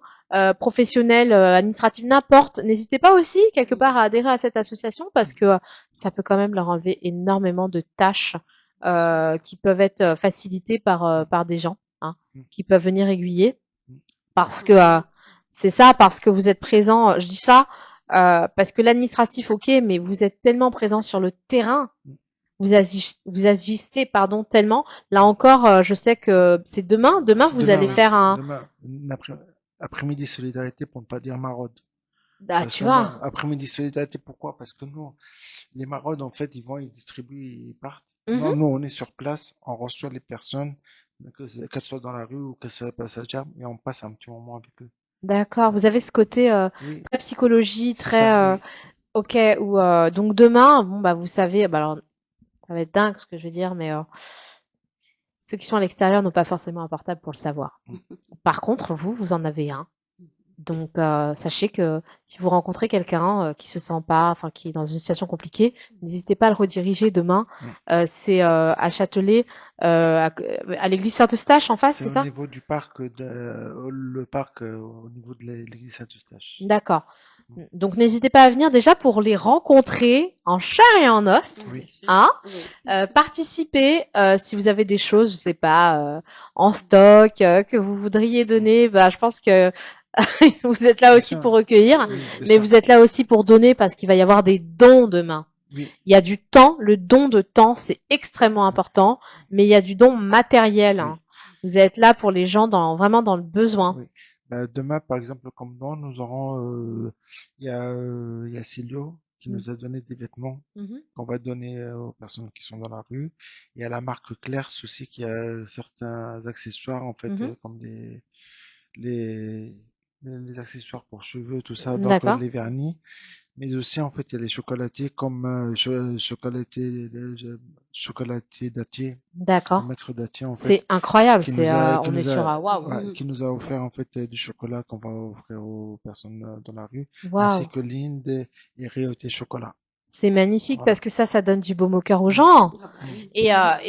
professionnels, administratifs, n'importe, n'hésitez pas aussi quelque part à adhérer à cette association parce que ça peut quand même leur enlever énormément de tâches qui peuvent être facilitées par des gens hein, mm, qui peuvent venir aiguiller mm. parce que Oui. c'est ça, parce que vous êtes présent. Je dis ça parce que l'administratif, ok, mais vous êtes tellement présent sur le terrain vous agissez pardon tellement. Là encore, je sais que c'est demain. Demain, C'est vous demain, allez oui. faire un. Demain, après-midi solidarité pour ne pas dire maraude. Ah, Parce tu que moi, vois. après-midi solidarité, pourquoi? Parce que nous, les maraudes, en fait, ils vont, ils distribuent, ils partent. Mhm. Non, nous, on est sur place, on reçoit les personnes, qu'elles soient dans la rue ou qu'elles soient passagères, et on passe un petit moment avec eux. D'accord. Vous avez ce côté Oui, très psychologie, c'est ça, très oui. ok. Ou donc demain, bon bah vous savez, bah alors ça va être dingue ce que je veux dire, mais ceux qui sont à l'extérieur n'ont pas forcément un portable pour le savoir. Mm. Par contre, vous en avez un. Donc, sachez que si vous rencontrez quelqu'un qui se sent pas, enfin qui est dans une situation compliquée, n'hésitez pas à le rediriger demain. Mm. C'est à Châtelet, à l'église Saint-Eustache en face, C'est c'est au ça? niveau du parc, le parc, au niveau de l'église Saint-Eustache. D'accord. Mm. Donc, n'hésitez pas à venir déjà pour les rencontrer en chair et en os. Bien Oui, sûr. Hein? Oui. Participer si vous avez des choses, je sais pas, en stock que vous voudriez mm. donner. Bah, je pense que vous êtes là Bien aussi sûr, pour recueillir, Oui. oui, bien mais sûr, vous êtes là aussi pour donner parce qu'il va y avoir des dons demain. oui. Il y a du temps, le don de temps, c'est extrêmement Mm. important, mais il y a du don matériel. Hein. Oui. Vous êtes là pour les gens vraiment dans le besoin. Oui. Bah, demain, par exemple, comme don, nous aurons, il y a Célio qui Mm. nous a donné des vêtements Mhm. qu'on va donner aux personnes qui sont dans la rue. Il y a la marque Clairs aussi qui a certains accessoires, en fait, Mhm. comme les, les accessoires pour cheveux, tout ça, donc D'accord, les vernis. Mais aussi, en fait, il y a les chocolatiers comme chocolatier Datier, le d'accord. maître Datier, en fait, C'est incroyable. qui nous a, qui On est nous sur a, waouh, ouais, qui nous a offert, en fait, du chocolat qu'on va offrir aux personnes dans la rue, ainsi waouh. que Linde et Réauté Chocolat. C'est magnifique parce Voilà. que ça donne du baume au cœur aux Mm, gens. Ah bah oui.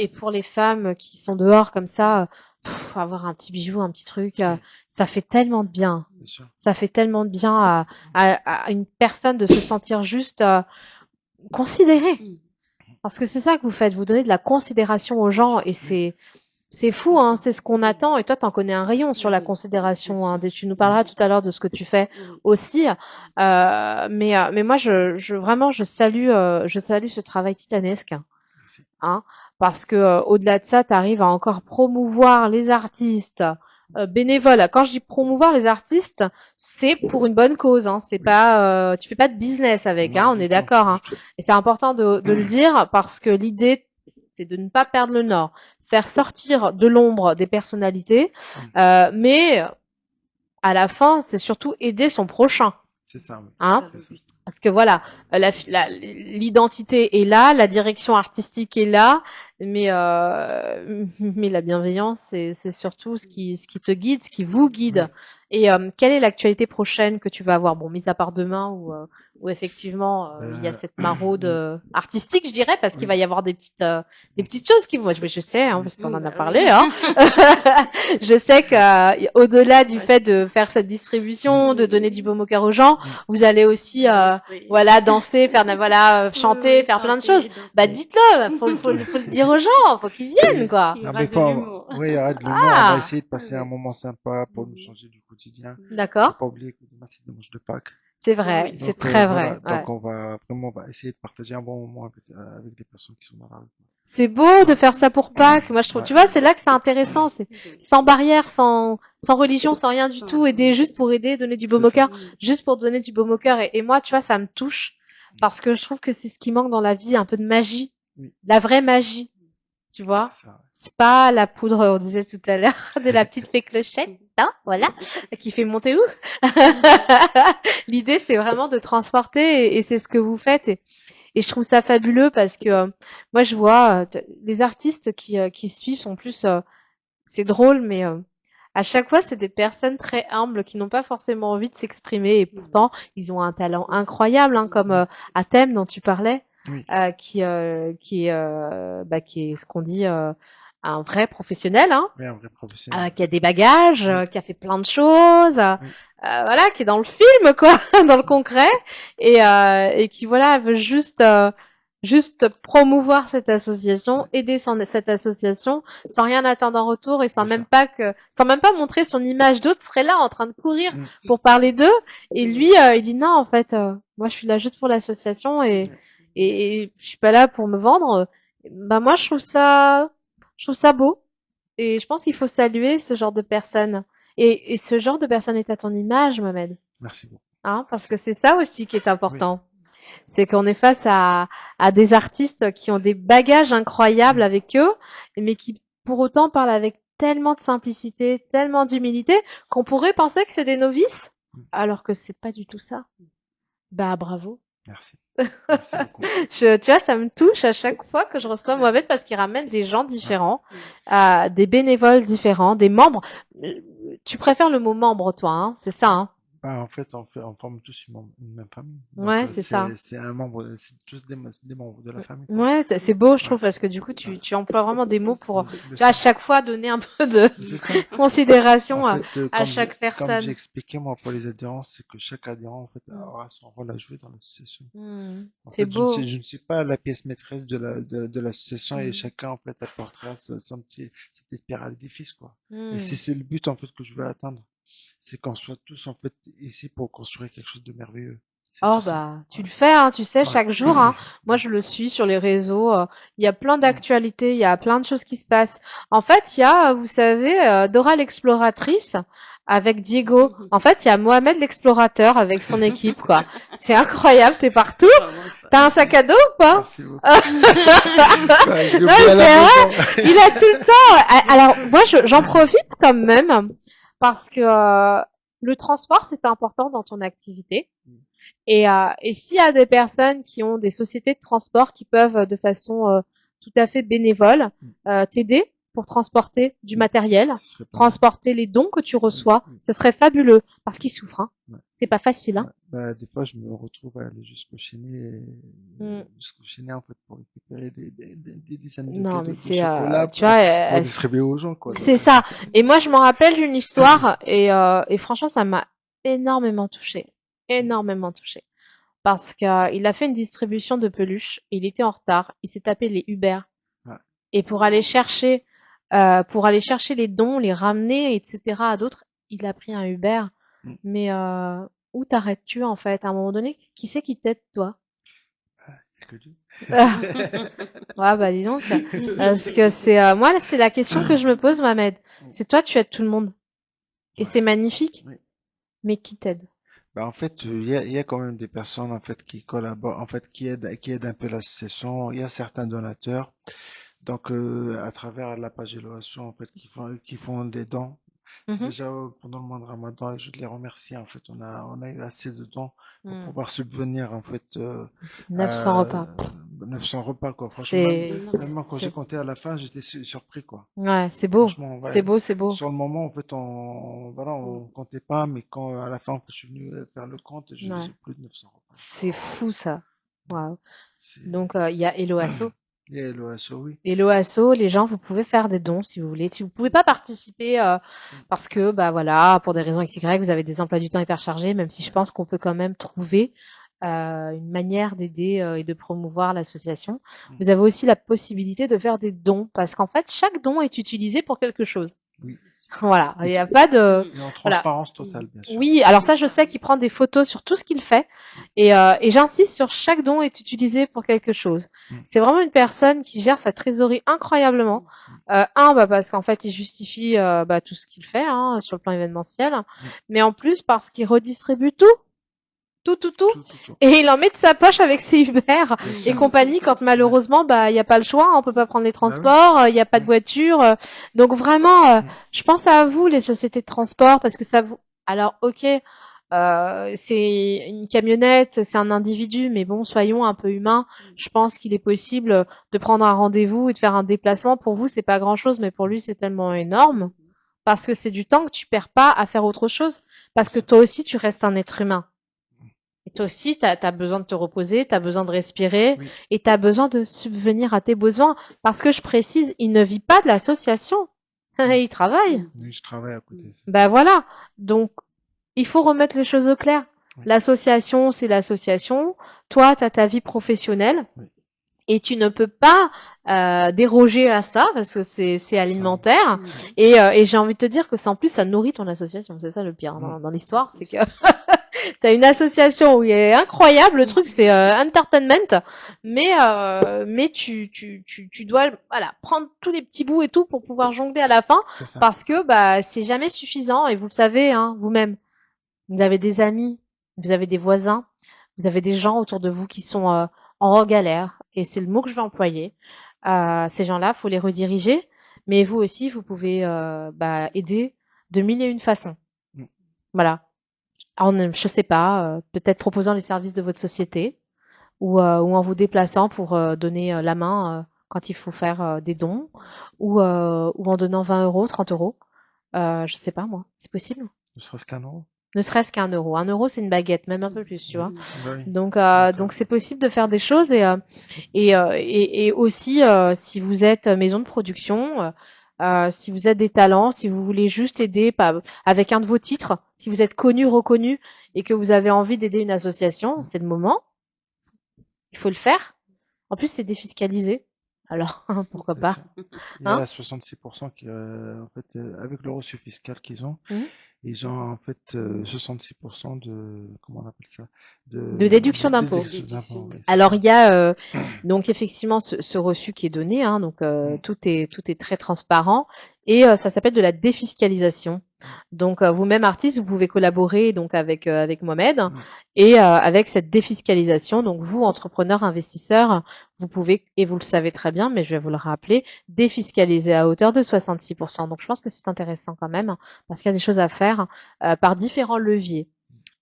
Et pour les femmes qui sont dehors comme ça, avoir un petit bijou, un petit truc, ça fait tellement de bien. bien sûr. Ça fait tellement de bien à une personne de se sentir juste considérée. Mm. Parce que c'est ça que vous faites, vous donnez de la considération aux gens et c'est fou, hein, c'est ce qu'on attend. Et toi, t'en connais un rayon sur la Oui, considération. Hein. bien Tu nous sûr. parleras tout à l'heure de ce que tu fais Oui. aussi. Mais moi, vraiment, je salue ce travail titanesque. Merci. Hein, parce que au-delà de ça, tu arrives à encore promouvoir les artistes bénévoles. Quand je dis promouvoir les artistes, c'est pour une bonne cause. Hein, c'est Oui. pas, tu fais pas de business avec. Non, Hein, on du est tout, d'accord. du Hein, tout. et c'est important de le dire parce que l'idée, c'est de ne pas perdre le nord, faire sortir de l'ombre des personnalités, Mm. mais à la fin, c'est surtout aider son prochain. C'est ça, oui. Hein, Ça, C'est le ça. but. parce que voilà, l'identité est là, la direction artistique est là, mais la bienveillance, c'est surtout ce qui te guide, ce qui vous guide. Oui. Et quelle est l'actualité prochaine que tu vas avoir? Bon, mis à part demain où effectivement il y a Ben, cette maraude oui, artistique, je dirais, parce qu'il va oui, y avoir des petites choses qui vont. Je sais, hein, oui. parce qu'on Mm, en a bah parlé. oui. Hein. Je sais que au-delà du Ouais, fait de faire cette distribution, de donner du baume au cœur aux gens, Mm. vous allez aussi danser. voilà danser, faire voilà Oui, chanter, oui, faire plein de choses. chanter, Bah danser. dites-le, faut le dire aux gens, faut qu'ils viennent Oui. quoi. Il y Non, aura mais de l'humour. oui, il y aura de l'humour. On va Ah, essayer de passer un Oui. moment sympa pour nous changer du quotidien. Faut d'accord. pas oublier que demain, c'est dimanche de Pâques. C'est vrai, Oui. c'est Donc, très voilà. vrai. Ouais. Donc, on va essayer de partager un bon moment avec les personnes qui sont dans la rue. C'est beau de Ouais. faire ça pour Pâques. Moi je trouve, Ouais. tu vois, c'est là que c'est intéressant, c'est Oui. sans barrière, sans religion, sans rien du tout, Sans- aider juste pour aider, donner du baume C'est au ça. cœur, Oui. juste pour donner du baume au cœur. Et moi, tu vois, ça me touche parce que je trouve que c'est ce qui manque dans la vie, un peu de magie, Oui. la vraie magie. Tu vois, C'est ça. c'est pas la poudre, on disait tout à l'heure, de la petite fée clochette, hein, voilà, qui fait monter où. L'idée, c'est vraiment de transporter et c'est ce que vous faites. Et je trouve ça fabuleux parce que moi, je vois les artistes qui suivent sont plus, c'est drôle, mais à chaque fois, c'est des personnes très humbles qui n'ont pas forcément envie de s'exprimer et pourtant, ils ont un talent incroyable, hein, comme Athème dont tu parlais Oui. qui est ce qu'on dit un vrai professionnel, hein, Oui, un vrai professionnel. qui a des bagages, Oui. qui a fait plein de choses, Oui. voilà, qui est dans le film, quoi, dans le concret, et qui voilà veut juste promouvoir cette association, aider cette association sans rien attendre en retour et C'est ça. sans même pas montrer son image. D'autres seraient là en train de courir Mm. pour parler d'eux, et lui, il dit non, en fait, moi je suis là juste pour l'association et je suis pas là pour me vendre. Bah moi je trouve ça beau et je pense qu'il faut saluer ce genre de personnes. Et ce genre de personne est à ton image, Mohamed. Merci beaucoup. Hein, parce que c'est ça aussi qui est Oui. important. C'est qu'on est face à des artistes qui ont des bagages incroyables Mm. avec eux, mais qui pour autant parlent avec tellement de simplicité, tellement d'humilité, qu'on pourrait penser que c'est des novices, Mm. alors que c'est pas du tout ça. Bah bravo. Merci. Merci beaucoup. Tu vois, ça me touche à chaque fois que je reçois Mohamed parce qu'il ramène des gens différents, des bénévoles différents, des membres. Tu préfères le mot membre, toi, hein, c'est ça, hein? Bah, en fait, on forme tous une même famille. Donc, Ouais, c'est ça. c'est un membre, c'est tous des membres de la famille, quoi. Ouais, c'est beau, je Ouais. trouve, parce que du coup, tu emploies vraiment des mots pour, C'est tu vois, à ça. chaque fois donner un peu de C'est ça. considération En fait, à chaque comme j'ai personne. expliqué, moi, pour les adhérents, c'est que chaque adhérent, en fait, aura son rôle à jouer dans l'association. En C'est fait, beau. je ne suis pas la pièce maîtresse de l'association et Mm. chacun, en fait, apportera sa petite pierre à l'édifice, quoi. Et Mm. c'est le but, en fait, que je veux atteindre. C'est qu'on soit tous, en fait, ici pour construire quelque chose de merveilleux. C'est Oh tout ça. bah, tu Ouais. le fais, hein, tu sais, Ouais. chaque jour. Hein. Moi, je le suis sur les réseaux. Il y a plein d'actualités, il y a plein de choses qui se passent. En fait, il y a, vous savez, Dora l'exploratrice avec Diego. En fait, il y a Mohamed l'explorateur avec son équipe, quoi. C'est incroyable, t'es partout. T'as un sac à dos ou pas? Merci beaucoup. Je le Non, fais à la c'est maison. vrai. Il a tout le temps. Alors, moi, j'en profite quand même parce que le transport, c'est important dans ton activité. Et s'il y a des personnes qui ont des sociétés de transport qui peuvent, de façon tout à fait bénévole, t'aider pour transporter du matériel, Ce serait pas mal. transporter les dons que tu reçois, Oui. ce serait fabuleux parce qu'ils souffrent. Hein. Ouais. C'est pas facile. Hein. Bah, des fois, je me retrouve à aller jusqu'au Chénet, Mm. en fait, pour récupérer des dizaines de Non, kilos mais de c'est, chocolat tu vois, pour distribuer aux gens, quoi. c'est Donc, ça. Et moi, je m'en rappelle d'une histoire et franchement, ça m'a énormément touchée. Énormément touchée. Parce qu'il a fait une distribution de peluches, il était en retard, il s'est tapé les Uber. ouais. Et pour aller chercher les dons, les ramener, etc. à d'autres, il a pris un Uber. Mm. Mais où t'arrêtes-tu en fait? À un moment donné, qui c'est qui t'aide toi? Y a que Dieu. Ouais, bah dis donc. Parce que c'est moi, c'est la question que je me pose, Mohamed. C'est toi, tu aides tout le monde. Et Ouais. c'est magnifique. Oui. Mais qui t'aide? Bah, en fait, il y a quand même des personnes, en fait, qui collaborent, en fait, qui aident un peu l'association. Il y a certains donateurs. Donc, à travers la page Helloasso, en fait, qui font des dons. Mhm. Déjà, pendant le mois de Ramadan, je les remercie. En fait, on a eu assez de dons pour Mm. pouvoir subvenir, en fait, 900 repas. 900 repas, quoi. Franchement, même moi, quand j'ai compté à la fin, j'étais surpris, quoi. Ouais, c'est beau. Franchement, ouais. C'est beau, c'est beau. Sur le moment, en fait, on comptait pas, mais quand, à la fin, en fait, je suis venu faire le compte, j'ai Ouais. plus de 900 repas. C'est fou ça. Waouh. C'est, Donc il y a Helloasso. il y a Helloasso, oui. Helloasso, les gens, vous pouvez faire des dons si vous voulez. Si vous pouvez pas participer parce que bah voilà, pour des raisons XY, vous avez des emplois du temps hyper chargés, même si je pense qu'on peut quand même trouver une manière d'aider et de promouvoir l'association. Vous avez aussi la possibilité de faire des dons parce qu'en fait, chaque don est utilisé pour quelque chose. Oui. Voilà, il n'y a pas de Et en transparence totale, bien sûr. Oui, alors ça, je sais qu'il prend des photos sur tout ce qu'il fait et j'insiste sur chaque don est utilisé pour quelque chose. C'est vraiment une personne qui gère sa trésorerie incroyablement. Bah, parce qu'en fait, il justifie bah, tout ce qu'il fait hein, sur le plan événementiel, mais en plus parce qu'il redistribue tout. Tout. Et il en met de sa poche avec ses Uber et compagnie quand malheureusement bah il y a pas le choix, on peut pas prendre les transports, il y a pas de voiture. Donc vraiment je pense à vous les sociétés de transport parce que ça vous alors OK c'est une camionnette, c'est un individu mais bon soyons un peu humains. Je pense qu'il est possible de prendre un rendez-vous et de faire un déplacement pour vous, c'est pas grand-chose mais pour lui c'est tellement énorme parce que c'est du temps que tu perds pas à faire autre chose parce que toi aussi tu restes un être humain. Et toi aussi, tu as besoin de te reposer, tu as besoin de respirer et tu as besoin de subvenir à tes besoins. Parce que je précise, il ne vit pas de l'association. Il travaille. Oui, je travaille à côté. Ben voilà. Donc, il faut remettre les choses au clair. L'association, c'est l'association. Toi, tu as ta vie professionnelle. Et tu ne peux pas déroger à ça parce que c'est alimentaire. Et j'ai envie de te dire que en plus, ça nourrit ton association. C'est ça le pire dans l'histoire, c'est que t'as une association où il est incroyable, le truc c'est entertainment, mais tu dois voilà prendre tous les petits bouts et tout pour pouvoir jongler à la fin parce que bah c'est jamais suffisant et vous le savez hein vous-même. Vous avez des amis, vous avez des voisins, vous avez des gens autour de vous qui sont en galère et c'est le mot que je vais employer. Ces gens-là, faut les rediriger, mais vous aussi vous pouvez aider de mille et une façons. Voilà. Je sais pas, peut-être proposant les services de votre société ou en vous déplaçant pour donner la main quand il faut faire des dons ou en donnant 20 euros, 30 euros. Je sais pas moi, c'est possible. Ne serait-ce qu'un euro. Ne serait-ce qu'un euro. Un euro, c'est une baguette, même un peu plus, tu vois. Oui. Donc c'est possible de faire des choses et aussi si vous êtes maison de production. Si vous êtes des talents, si vous voulez juste aider avec un de vos titres, si vous êtes connu, reconnu et que vous avez envie d'aider une association, c'est le moment. Il faut le faire. En plus, c'est défiscalisé. Alors, pourquoi pas. Il y a 66% qui, en fait, avec le reçu fiscal qu'ils ont, ils ont en fait 66% de, comment on appelle ça, de déduction d'impôt. Alors il y a donc effectivement ce reçu qui est donné, hein, donc tout est très transparent et ça s'appelle de la défiscalisation. Donc, vous-même artiste, vous pouvez collaborer donc avec Mohamed Mm. et avec cette défiscalisation. Donc, vous, entrepreneur, investisseur, vous pouvez, et vous le savez très bien, mais je vais vous le rappeler, défiscaliser à hauteur de 66%. Donc, je pense que c'est intéressant quand même parce qu'il y a des choses à faire par différents leviers.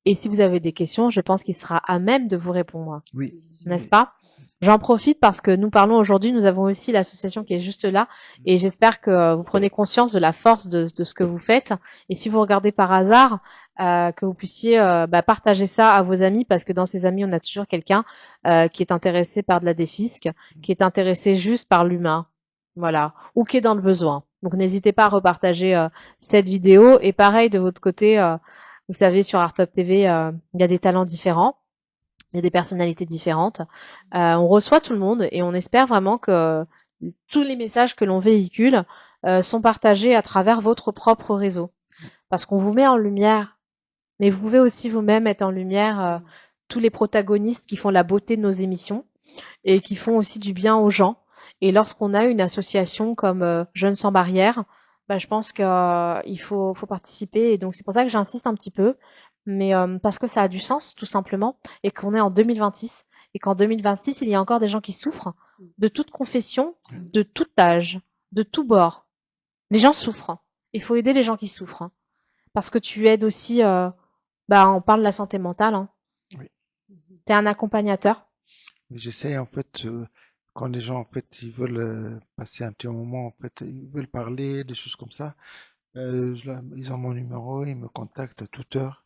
Et si vous avez des questions, je pense qu'il sera à même de vous répondre. Oui, N'est-ce oui. pas? J'en profite parce que nous parlons aujourd'hui, nous avons aussi l'association qui est juste là et j'espère que vous prenez conscience de la force de ce que vous faites. Et si vous regardez par hasard, que vous puissiez partager ça à vos amis parce que dans ces amis, on a toujours quelqu'un qui est intéressé par de la défisque, qui est intéressé juste par l'humain, voilà, ou qui est dans le besoin. Donc n'hésitez pas à repartager cette vidéo et pareil de votre côté, vous savez sur Artop TV, il y a des talents différents. Il y a des personnalités différentes. On reçoit tout le monde et on espère vraiment que tous les messages que l'on véhicule sont partagés à travers votre propre réseau. Parce qu'on vous met en lumière, mais vous pouvez aussi vous-même mettre en lumière tous les protagonistes qui font la beauté de nos émissions et qui font aussi du bien aux gens. Et lorsqu'on a une association comme Jeunes sans barrières, je pense qu'il faut participer. Et donc c'est pour ça que j'insiste un petit peu, mais parce que ça a du sens tout simplement, et qu'on est en 2026 et qu'en 2026 il y a encore des gens qui souffrent de toute confession, de tout âge, de tout bord. Les gens souffrent. Il faut aider les gens qui souffrent, parce que tu aides aussi. On parle de la santé mentale. Hein. Oui. T'es un accompagnateur. Mais j'essaie en fait, quand les gens en fait ils veulent passer un petit moment, en fait, ils veulent parler, des choses comme ça, ils ont mon numéro, ils me contactent à toute heure.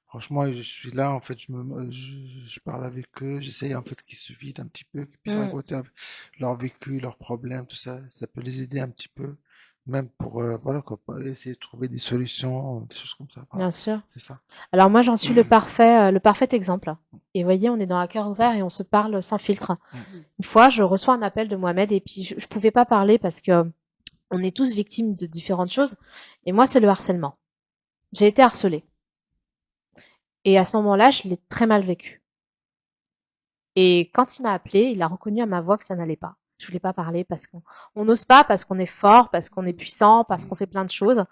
Franchement, je suis là, en fait, je parle avec eux, j'essaie en fait qu'ils se vident un petit peu, qu'ils puissent Mm, raconter leur vécu, leurs problèmes, tout ça. Ça peut les aider un petit peu, même pour voilà quoi, pour essayer de trouver des solutions, des choses comme ça. Voilà, bien sûr. c'est ça. Alors moi, j'en suis le parfait exemple. Et vous voyez, on est dans un cœur ouvert et on se parle sans filtre. Mm. Une fois, je reçois un appel de Mohamed et puis je pouvais pas parler parce que on est tous victimes de différentes choses. Et moi, c'est le harcèlement. J'ai été harcelée. Et à ce moment-là, je l'ai très mal vécu. Et quand il m'a appelé, il a reconnu à ma voix que ça n'allait pas. Je voulais pas parler parce qu'on n'ose pas, parce qu'on est fort, parce qu'on est puissant, parce qu'on fait plein de choses.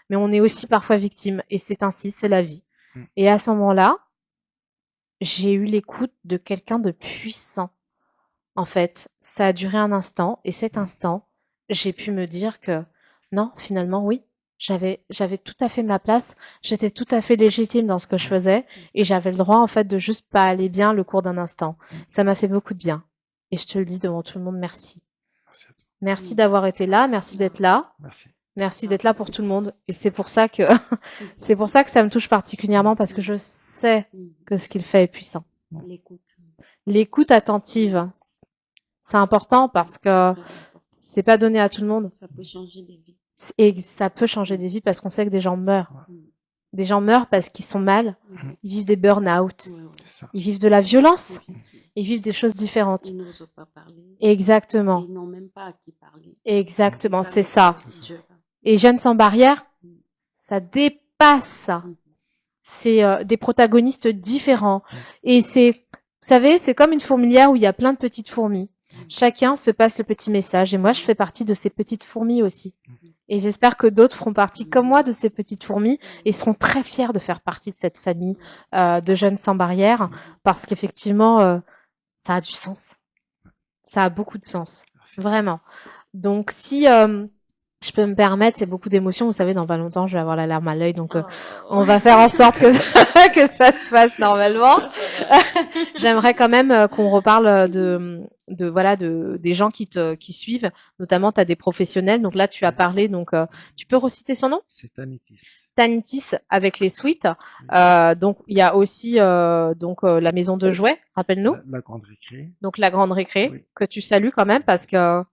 Mais on est aussi parfois victime. Et c'est ainsi, c'est la vie. Mm. Et à ce moment-là, j'ai eu l'écoute de quelqu'un de puissant. En fait, ça a duré un instant et cet instant, j'ai pu me dire que non, finalement, oui, j'avais tout à fait ma place, j'étais tout à fait légitime dans ce que je faisais et j'avais le droit en fait de juste pas aller bien le cours d'un instant. Ça m'a fait beaucoup de bien. Et je te le dis devant tout le monde, merci. Merci à toi. Merci d'avoir été là, merci d'être là. Merci. Merci d'être là pour tout le monde. Et c'est pour ça que c'est pour ça que ça me touche particulièrement parce que je sais que ce qu'il fait est puissant. L'écoute. L'écoute attentive, c'est important parce que c'est pas donné à tout le monde. Ça peut changer des vies. Et ça peut changer des vies parce qu'on sait que des gens meurent. Des gens meurent parce qu'ils sont mal. Ils vivent des burn-out. C'est ça. Ils vivent de la violence. Ils vivent des choses différentes. Ils n'osent pas parler. Exactement. Ils n'ont même pas à qui parler. Exactement, c'est ça. C'est ça. Et Jeunes sans barrière, ça dépasse ça. C'est des protagonistes différents. Et c'est, vous savez, c'est comme une fourmilière où il y a plein de petites fourmis. Chacun se passe le petit message. Et moi, je fais partie de ces petites fourmis aussi. Et j'espère que d'autres feront partie, comme moi, de ces petites fourmis et seront très fiers de faire partie de cette famille de Jeunes sans barrière parce qu'effectivement, ça a du sens. Ça a beaucoup de sens. Merci. Vraiment. Donc, si je peux me permettre, c'est beaucoup d'émotions. Vous savez, dans pas longtemps, je vais avoir la larme à l'œil. Donc, on va faire en sorte que que ça se fasse normalement. J'aimerais quand même qu'on reparle des gens qui suivent. Notamment, tu as des professionnels. Donc là, tu as parlé. Donc, tu peux reciter son nom? C'est Tanitis. Tanitis avec les suites. Donc, il y a aussi la maison de jouets. Rappelle-nous. La grande récré. Donc, la grande récré Oui. que tu salues quand même parce que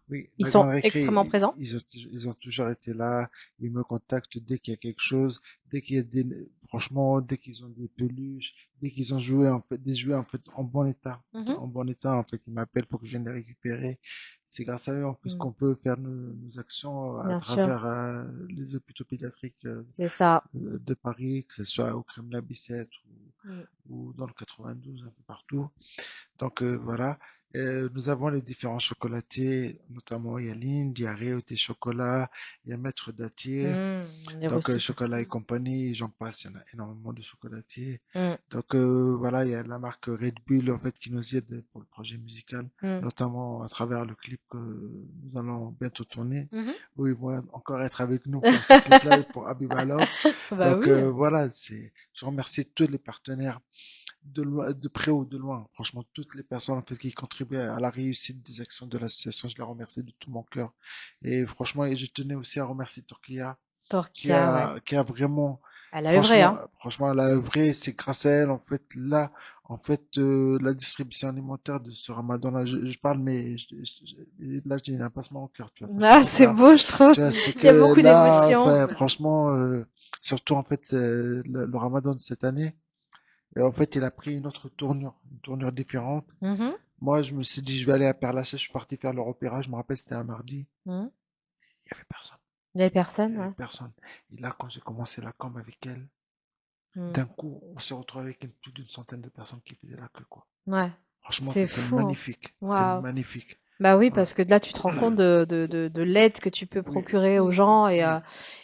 Oui, ils la sont grande récré, extrêmement présents. ils ont toujours été là. Ils me contactent dès qu'il y a quelque chose, dès qu'il y a franchement, dès qu'ils ont des peluches, dès qu'ils ont joué en fait, des jouets en fait en bon état, en bon état en fait, ils m'appellent pour que je vienne les récupérer. C'est grâce à eux en plus qu'on peut faire nos actions à Bien sûr. travers les hôpitaux pédiatriques C'est ça. de Paris, que ce soit au Kremlin Bicêtre ou dans le 92, un peu partout. Donc voilà. Nous avons les différents chocolatiers, notamment il y a Linde, il y a Rio Thé Chocolat, il y a Maître Datier, Les donc Rossi. Chocolat et compagnie, j'en passe, il y en a énormément de chocolatiers. Mm, Donc voilà, il y a la marque Red Bull en fait qui nous aide pour le projet musical, mm. notamment à travers le clip que nous allons bientôt tourner. Mhm. Oui, ils vont encore être avec nous pour ce clip-là, pour Habiba Love. Bah Donc oui. voilà, je remercie tous les partenaires de loin, de près ou de loin. Franchement, toutes les personnes en fait qui contribuent à la réussite des actions de l'association, je les remercie de tout mon cœur. Et franchement, et je tenais aussi à remercier Turquia Torquia, ouais. qui a vraiment, Elle a œuvré, hein. franchement, elle a œuvré. C'est grâce à elle, en fait, là, en fait, la distribution alimentaire de ce Ramadan-là, je parle, mais là, j'ai un passement au cœur, tu vois, quand je te Ah, dis c'est ça. beau, je trouve. Tu vois, c'est Il y a que beaucoup là, d'émotions. enfin, franchement, surtout, en fait, le Ramadan de cette année, et en fait, il a pris une tournure différente. Mhm, Moi, je me suis dit, je vais aller à Père-Lachaise, je suis parti faire le repérage, je me rappelle, c'était un mardi, mhm. il y avait personne. Les Il personnes, y avait ouais. personne. Et là, quand j'ai commencé la com avec elle, Mm. d'un coup, on s'est retrouvé avec plus d'une centaine de personnes qui faisaient la queue, quoi. Ouais. Franchement, C'est c'était fou, hein. magnifique. C'était Waouh. magnifique. Bah oui, Voilà. parce que là, tu te rends compte de l'aide que tu peux Oui, procurer aux Mm. gens oui,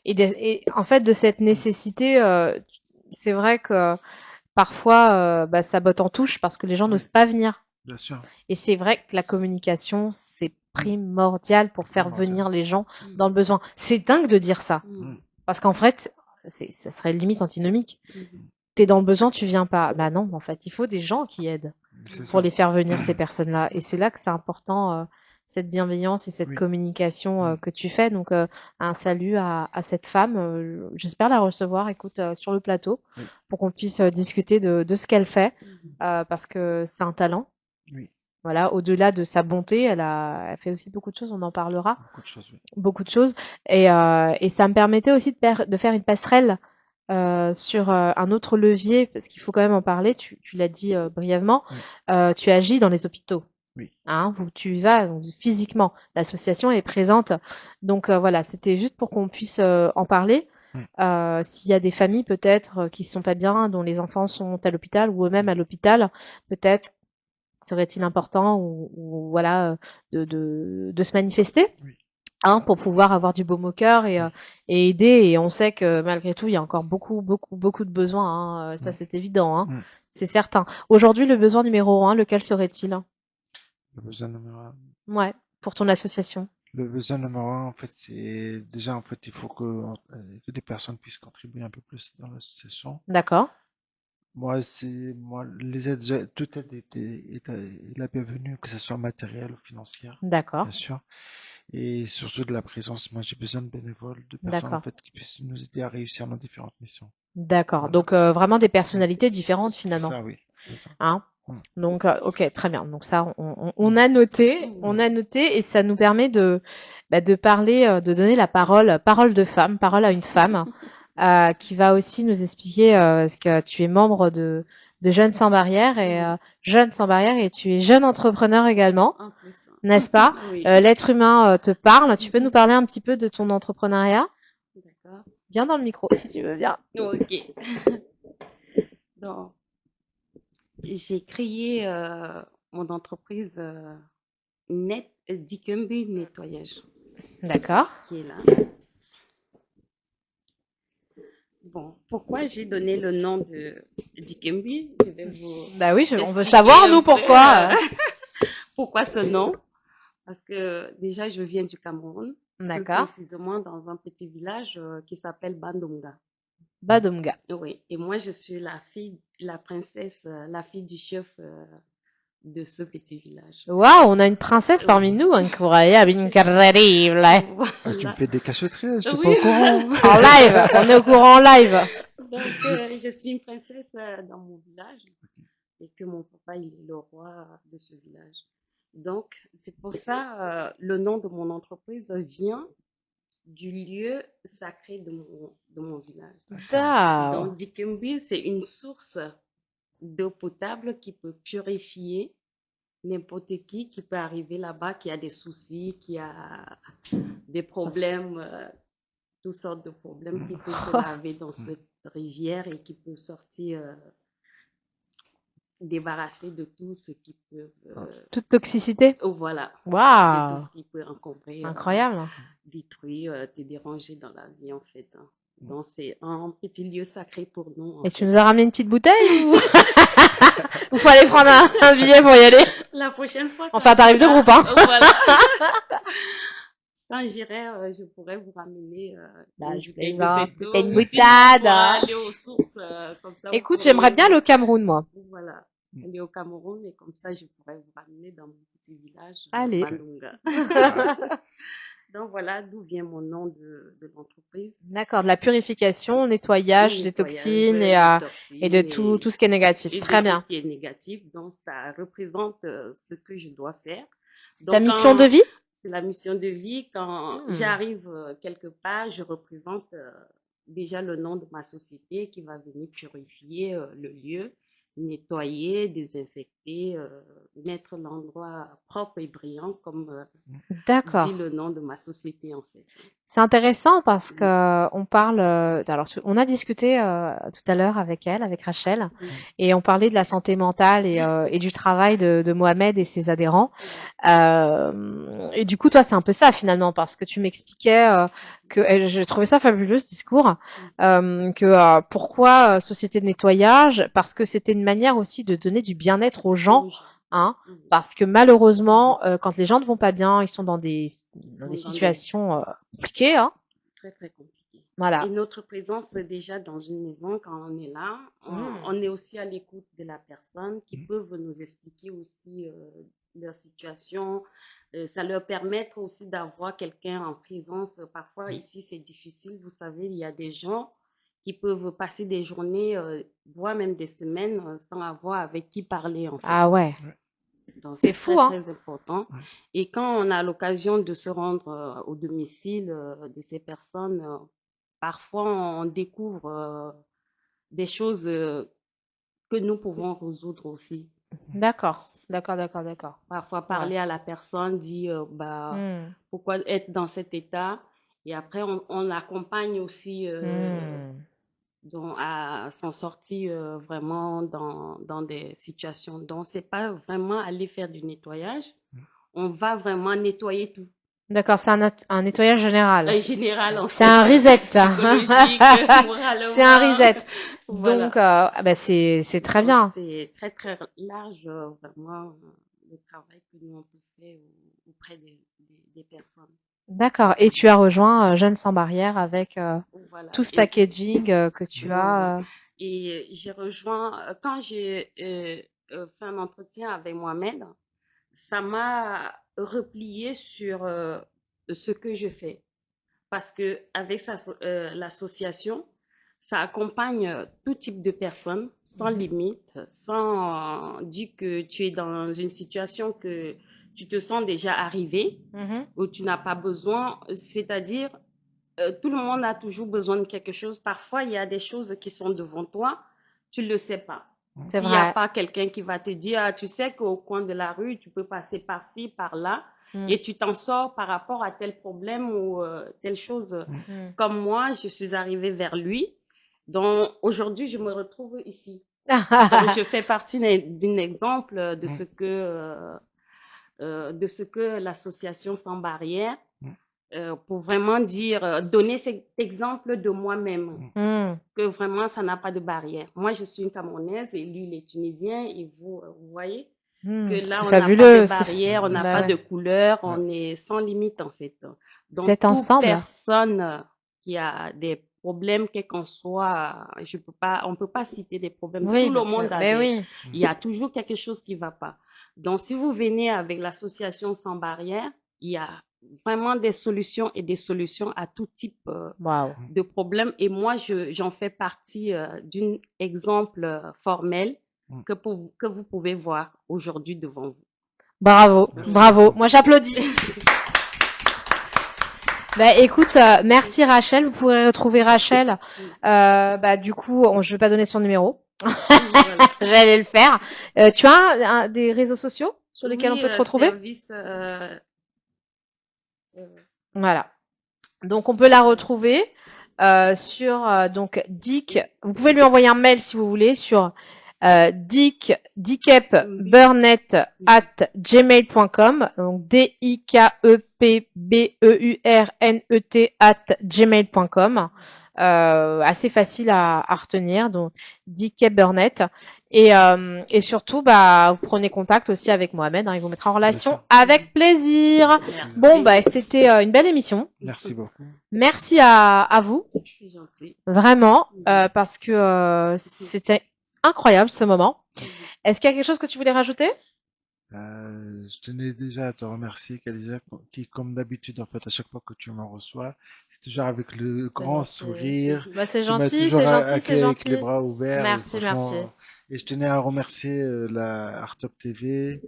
et en fait de cette nécessité. C'est vrai que parfois, bah, ça botte en touche parce que les gens oui, n'osent pas venir. bien sûr. Et c'est vrai que la communication, c'est Mm, primordial pour faire primordial. venir les gens Mm. dans le besoin. C'est dingue de dire ça. Mm. Mm, Parce qu'en fait, ça serait limite antinomique. Mm. T'es dans le besoin, tu viens pas. Bah non, en fait, il faut des gens qui aident c'est pour ça. les faire venir, ces personnes-là. Et c'est là que c'est important, cette bienveillance et cette Oui. communication Mm, que tu fais. Donc, un salut à cette femme. J'espère la recevoir, écoute, sur le plateau, oui, pour qu'on puisse discuter de ce qu'elle fait, Mm. parce que c'est un talent. oui. Voilà, au-delà de sa bonté, elle fait aussi beaucoup de choses, on en parlera, Beaucoup de choses, oui. beaucoup de choses. Et ça me permettait aussi de faire une passerelle sur un autre levier, parce qu'il faut quand même en parler, tu l'as dit brièvement, Oui, tu agis dans les hôpitaux. oui, Hein, où tu y vas donc, physiquement, l'association est présente. Donc voilà, c'était juste pour qu'on puisse en parler. mm, S'il y a des familles peut-être qui sont pas bien, dont les enfants sont à l'hôpital ou eux-mêmes mm, à l'hôpital, peut-être serait-il important ou voilà de se manifester oui, hein, pour pouvoir avoir du baume au cœur mm, et aider. Et on sait que malgré tout, il y a encore beaucoup de besoins. Hein. Ça, mm, c'est évident. Hein. mm. C'est certain. Aujourd'hui, le besoin numéro un, lequel serait-il? Le besoin numéro un. Ouais, pour ton association. Le besoin numéro un, en fait, c'est déjà, en fait, il faut que des personnes puissent contribuer un peu plus dans l'association. D'accord, Moi, les aides, toute aide est la bienvenue, que ce soit matérielle ou financière, d'accord, bien sûr. Et surtout de la présence. Moi, j'ai besoin de bénévoles, de personnes, en d'accord, fait, qui puissent nous aider à réussir nos différentes missions. d'accord. Voilà. Donc vraiment des Mm. personnalités différentes C'est finalement. ça, oui. C'est ça. Hein. Mm. Donc ok, très bien. Donc ça, Mm. on Mm. a noté et ça nous permet de parler, de donner la parole, parole de femme, parole à une femme. Qui va aussi nous expliquer parce que tu es membre de Jeunes sans barrières et Mm. Jeunes sans barrières et tu es jeune entrepreneur également, En plus. n'est-ce pas? Oui. L'être humain te parle. Tu peux nous Mhm. parler un petit peu de ton entrepreneuriat? D'accord. Viens dans le micro si tu veux bien. Ok. Donc, j'ai créé mon entreprise Dikembe Nettoyage D'accord. qui est là. Bon, pourquoi j'ai donné le nom de Dikembe? Je vais vous Bah oui, on veut expliquer savoir un nous peu pourquoi. pourquoi ce nom. Parce que déjà, je viens du Cameroun, plus D'accord. précisément dans un petit village qui s'appelle Bandunga. Badomga. Oui, et moi, je suis la fille, la princesse, la fille du chef de ce petit village. Waouh, on a une princesse parmi Oui. nous, incroyable, incroyable. Ah, tu me Voilà. fais des cachotteries, je n'étais pas Oui. au courant. En live, on est au courant en live. Donc, je suis une princesse dans mon village et que mon papa, il est le roi de ce village. Donc, c'est pour ça, le nom de mon entreprise vient du lieu sacré de mon village. D'accord. Donc, Dikembe, c'est une source d'eau potable qui peut purifier n'importe qui peut arriver là-bas, qui a des soucis, qui a des problèmes, toutes sortes de problèmes, qui peut se laver dans cette rivière et qui peut sortir débarrasser de tout ce qui peut, Toute toxicité. voilà, de tout Waouh, ce qui peut encombrer, incroyable. détruire, te déranger dans la vie, en fait. Hein. Donc, c'est un petit lieu sacré pour nous, en Et tu fait. nous as ramené une petite bouteille ou ou faut aller prendre un billet pour y aller? La prochaine fois, Enfin, quand t'arrives de j'irai, groupe, hein. voilà, quand j'irai, je pourrais vous ramener Bah, une je bouteille de plaisante. péto, T'es une ou sinon on boutade. pourra aller aux sources, comme ça vous Écoute, j'aimerais pourrez, bien le Cameroun, moi. voilà, aller au Cameroun et comme ça je pourrais vous ramener dans mon petit village, Allez. Malunga. Donc voilà d'où vient mon nom de l'entreprise. D'accord, de la purification, nettoyage, des Nettoyage, toxines et de toxines tout ce qui est négatif. et de Très tout bien. ce qui est négatif. Donc ça représente ce que je dois faire. Ta Donc mission de quand vie? c'est la mission de vie, quand Hmm. j'arrive quelque part, je représente déjà le nom de ma société qui va venir purifier le lieu, nettoyer, désinfecter, mettre l'endroit propre et brillant comme dit D'accord. le nom de ma société en fait. C'est intéressant parce Oui, que on parle. Alors, on a discuté tout à l'heure avec elle, avec Rachel, oui, et on parlait de la santé mentale et du travail de Mohamed et ses adhérents. oui, Et du coup, toi, c'est un peu ça finalement, parce que tu m'expliquais j'ai trouvé ça fabuleux ce discours, que pourquoi société de nettoyage, parce que c'était une manière aussi de donner du bien-être aux gens, aux gens. hein, Oui. parce que malheureusement, quand les gens ne vont pas bien, ils sont dans des Ils sont dans des situations compliquées, hein, très très compliqués. voilà. Et notre présence déjà dans une maison, quand on est là, on est aussi à l'écoute de la personne qui peuvent nous expliquer aussi leur situation. Ça leur permet aussi d'avoir quelqu'un en présence. Parfois ici c'est difficile, vous savez, il y a des gens qui peuvent passer des journées, voire même des semaines sans avoir avec qui parler en fait. Ah ouais, Donc c'est c'est fou, très hein. très important. Et quand on a l'occasion de se rendre au domicile de ces personnes, parfois on découvre des choses que nous pouvons résoudre aussi. D'accord, d'accord, d'accord, d'accord. Parfois Ouais. parler à la personne, dire Hmm. pourquoi être dans cet état. Et après on accompagne aussi à s'en sortir vraiment dans des situations. Donc c'est pas vraiment aller faire du nettoyage. On va vraiment nettoyer tout. D'accord, c'est un nettoyage général. En général, en C'est fait, un reset. psychologique, C'est un moralement. reset. Voilà. Donc, bah c'est très Donc, bien. c'est très, très large, vraiment, le travail que nous, on peut faire auprès des personnes. D'accord. Et tu as rejoint Jeunes sans barrière avec Voilà. tout ce Et, packaging que tu voilà. as. Et j'ai rejoint, quand j'ai fait un entretien avec Mohamed, ça m'a replié sur ce que je fais. Parce que avec l'association, ça accompagne tout type de personnes, sans limite, sans dire que tu es dans une situation que tu te sens déjà arrivé, où tu n'as pas besoin, c'est-à-dire tout le monde a toujours besoin de quelque chose. Parfois, il y a des choses qui sont devant toi, tu ne le sais pas. C'est S'il n'y a vrai. pas quelqu'un qui va te dire, ah, tu sais qu'au coin de la rue, tu peux passer par-ci, par-là, et tu t'en sors par rapport à tel problème ou telle chose. Comme moi, je suis arrivée vers lui. Donc aujourd'hui, je me retrouve ici. Donc je fais partie d'un exemple de ce que l'association Sans Barrières pour vraiment dire, donner cet exemple de moi-même, que vraiment ça n'a pas de barrière. Moi, je suis une Camerounaise et lui, il est tunisien et vous voyez que là, C'est on n'a pas fabuleux. de barrière, on n'a Bah pas ouais. de couleur, on est sans limite en fait. Donc, C'est toute ensemble. personne qui a des problèmes, quel qu'on soit, on peut pas citer des problèmes. Oui, Tout le parce monde que, a mais oui. il y a toujours quelque chose qui va pas. Donc, si vous venez avec l'association Sans Barrières, il y a vraiment des solutions et des solutions à tout type Waouh. de problèmes. Et moi, j'en fais partie d'un exemple formel que vous pouvez voir aujourd'hui devant vous. Bravo, Merci bravo. beaucoup. Moi, j'applaudis. Bah, écoute, merci Rachel. Vous pourrez retrouver Rachel. Bah, du coup, je vais pas donner son numéro. Voilà. J'allais le faire. Tu as des réseaux sociaux sur lesquels on Oui, peut te retrouver? service. Voilà. Donc, on peut la retrouver sur donc Dick. Vous pouvez lui envoyer un mail si vous voulez sur dickepburnett@gmail.com, donc dickepburnett@gmail.com. Assez facile à retenir, donc dickepburnett. Et surtout, bah, vous prenez contact aussi avec Mohamed, hein, il vous mettra en Bien relation sûr. avec plaisir. Avec plaisir. Bon, bah, c'était une belle émission. Merci beaucoup. Merci à vous, C'est gentil. vraiment, parce que c'était incroyable ce moment. Est-ce qu'il y a quelque chose que tu voulais rajouter? Je tenais déjà à te remercier, Khadija, qui, comme d'habitude, en fait, à chaque fois que tu me reçois, c'est toujours avec le grand sourire. Bah, c'est Tu m'as gentil, toujours c'est gentil, c'est accueilli avec les gentil. bras ouverts. Et Merci, merci. franchement, et je tenais à remercier la Artop TV,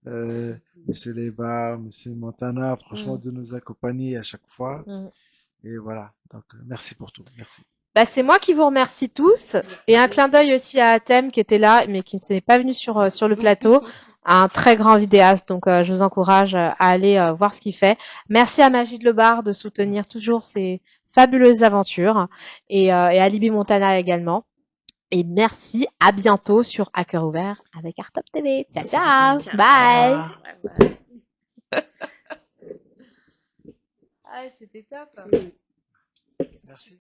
Monsieur Leva, Monsieur Montana, franchement, de nous accompagner à chaque fois. Mm. Et voilà. Donc, merci pour tout. Merci. Bah, c'est moi qui vous remercie tous. Et un clin d'œil aussi à Atem qui était là, mais qui ne s'est pas venu sur le plateau. Un très grand vidéaste. Donc, je vous encourage à aller voir ce qu'il fait. Merci à Magid Lebar de soutenir toujours ces fabuleuses aventures. Et à Libby Montana également. Et merci. À bientôt sur Hacker Ouvert avec Artop TV. Ciao, ciao. Bye. Ah, c'était top. Merci.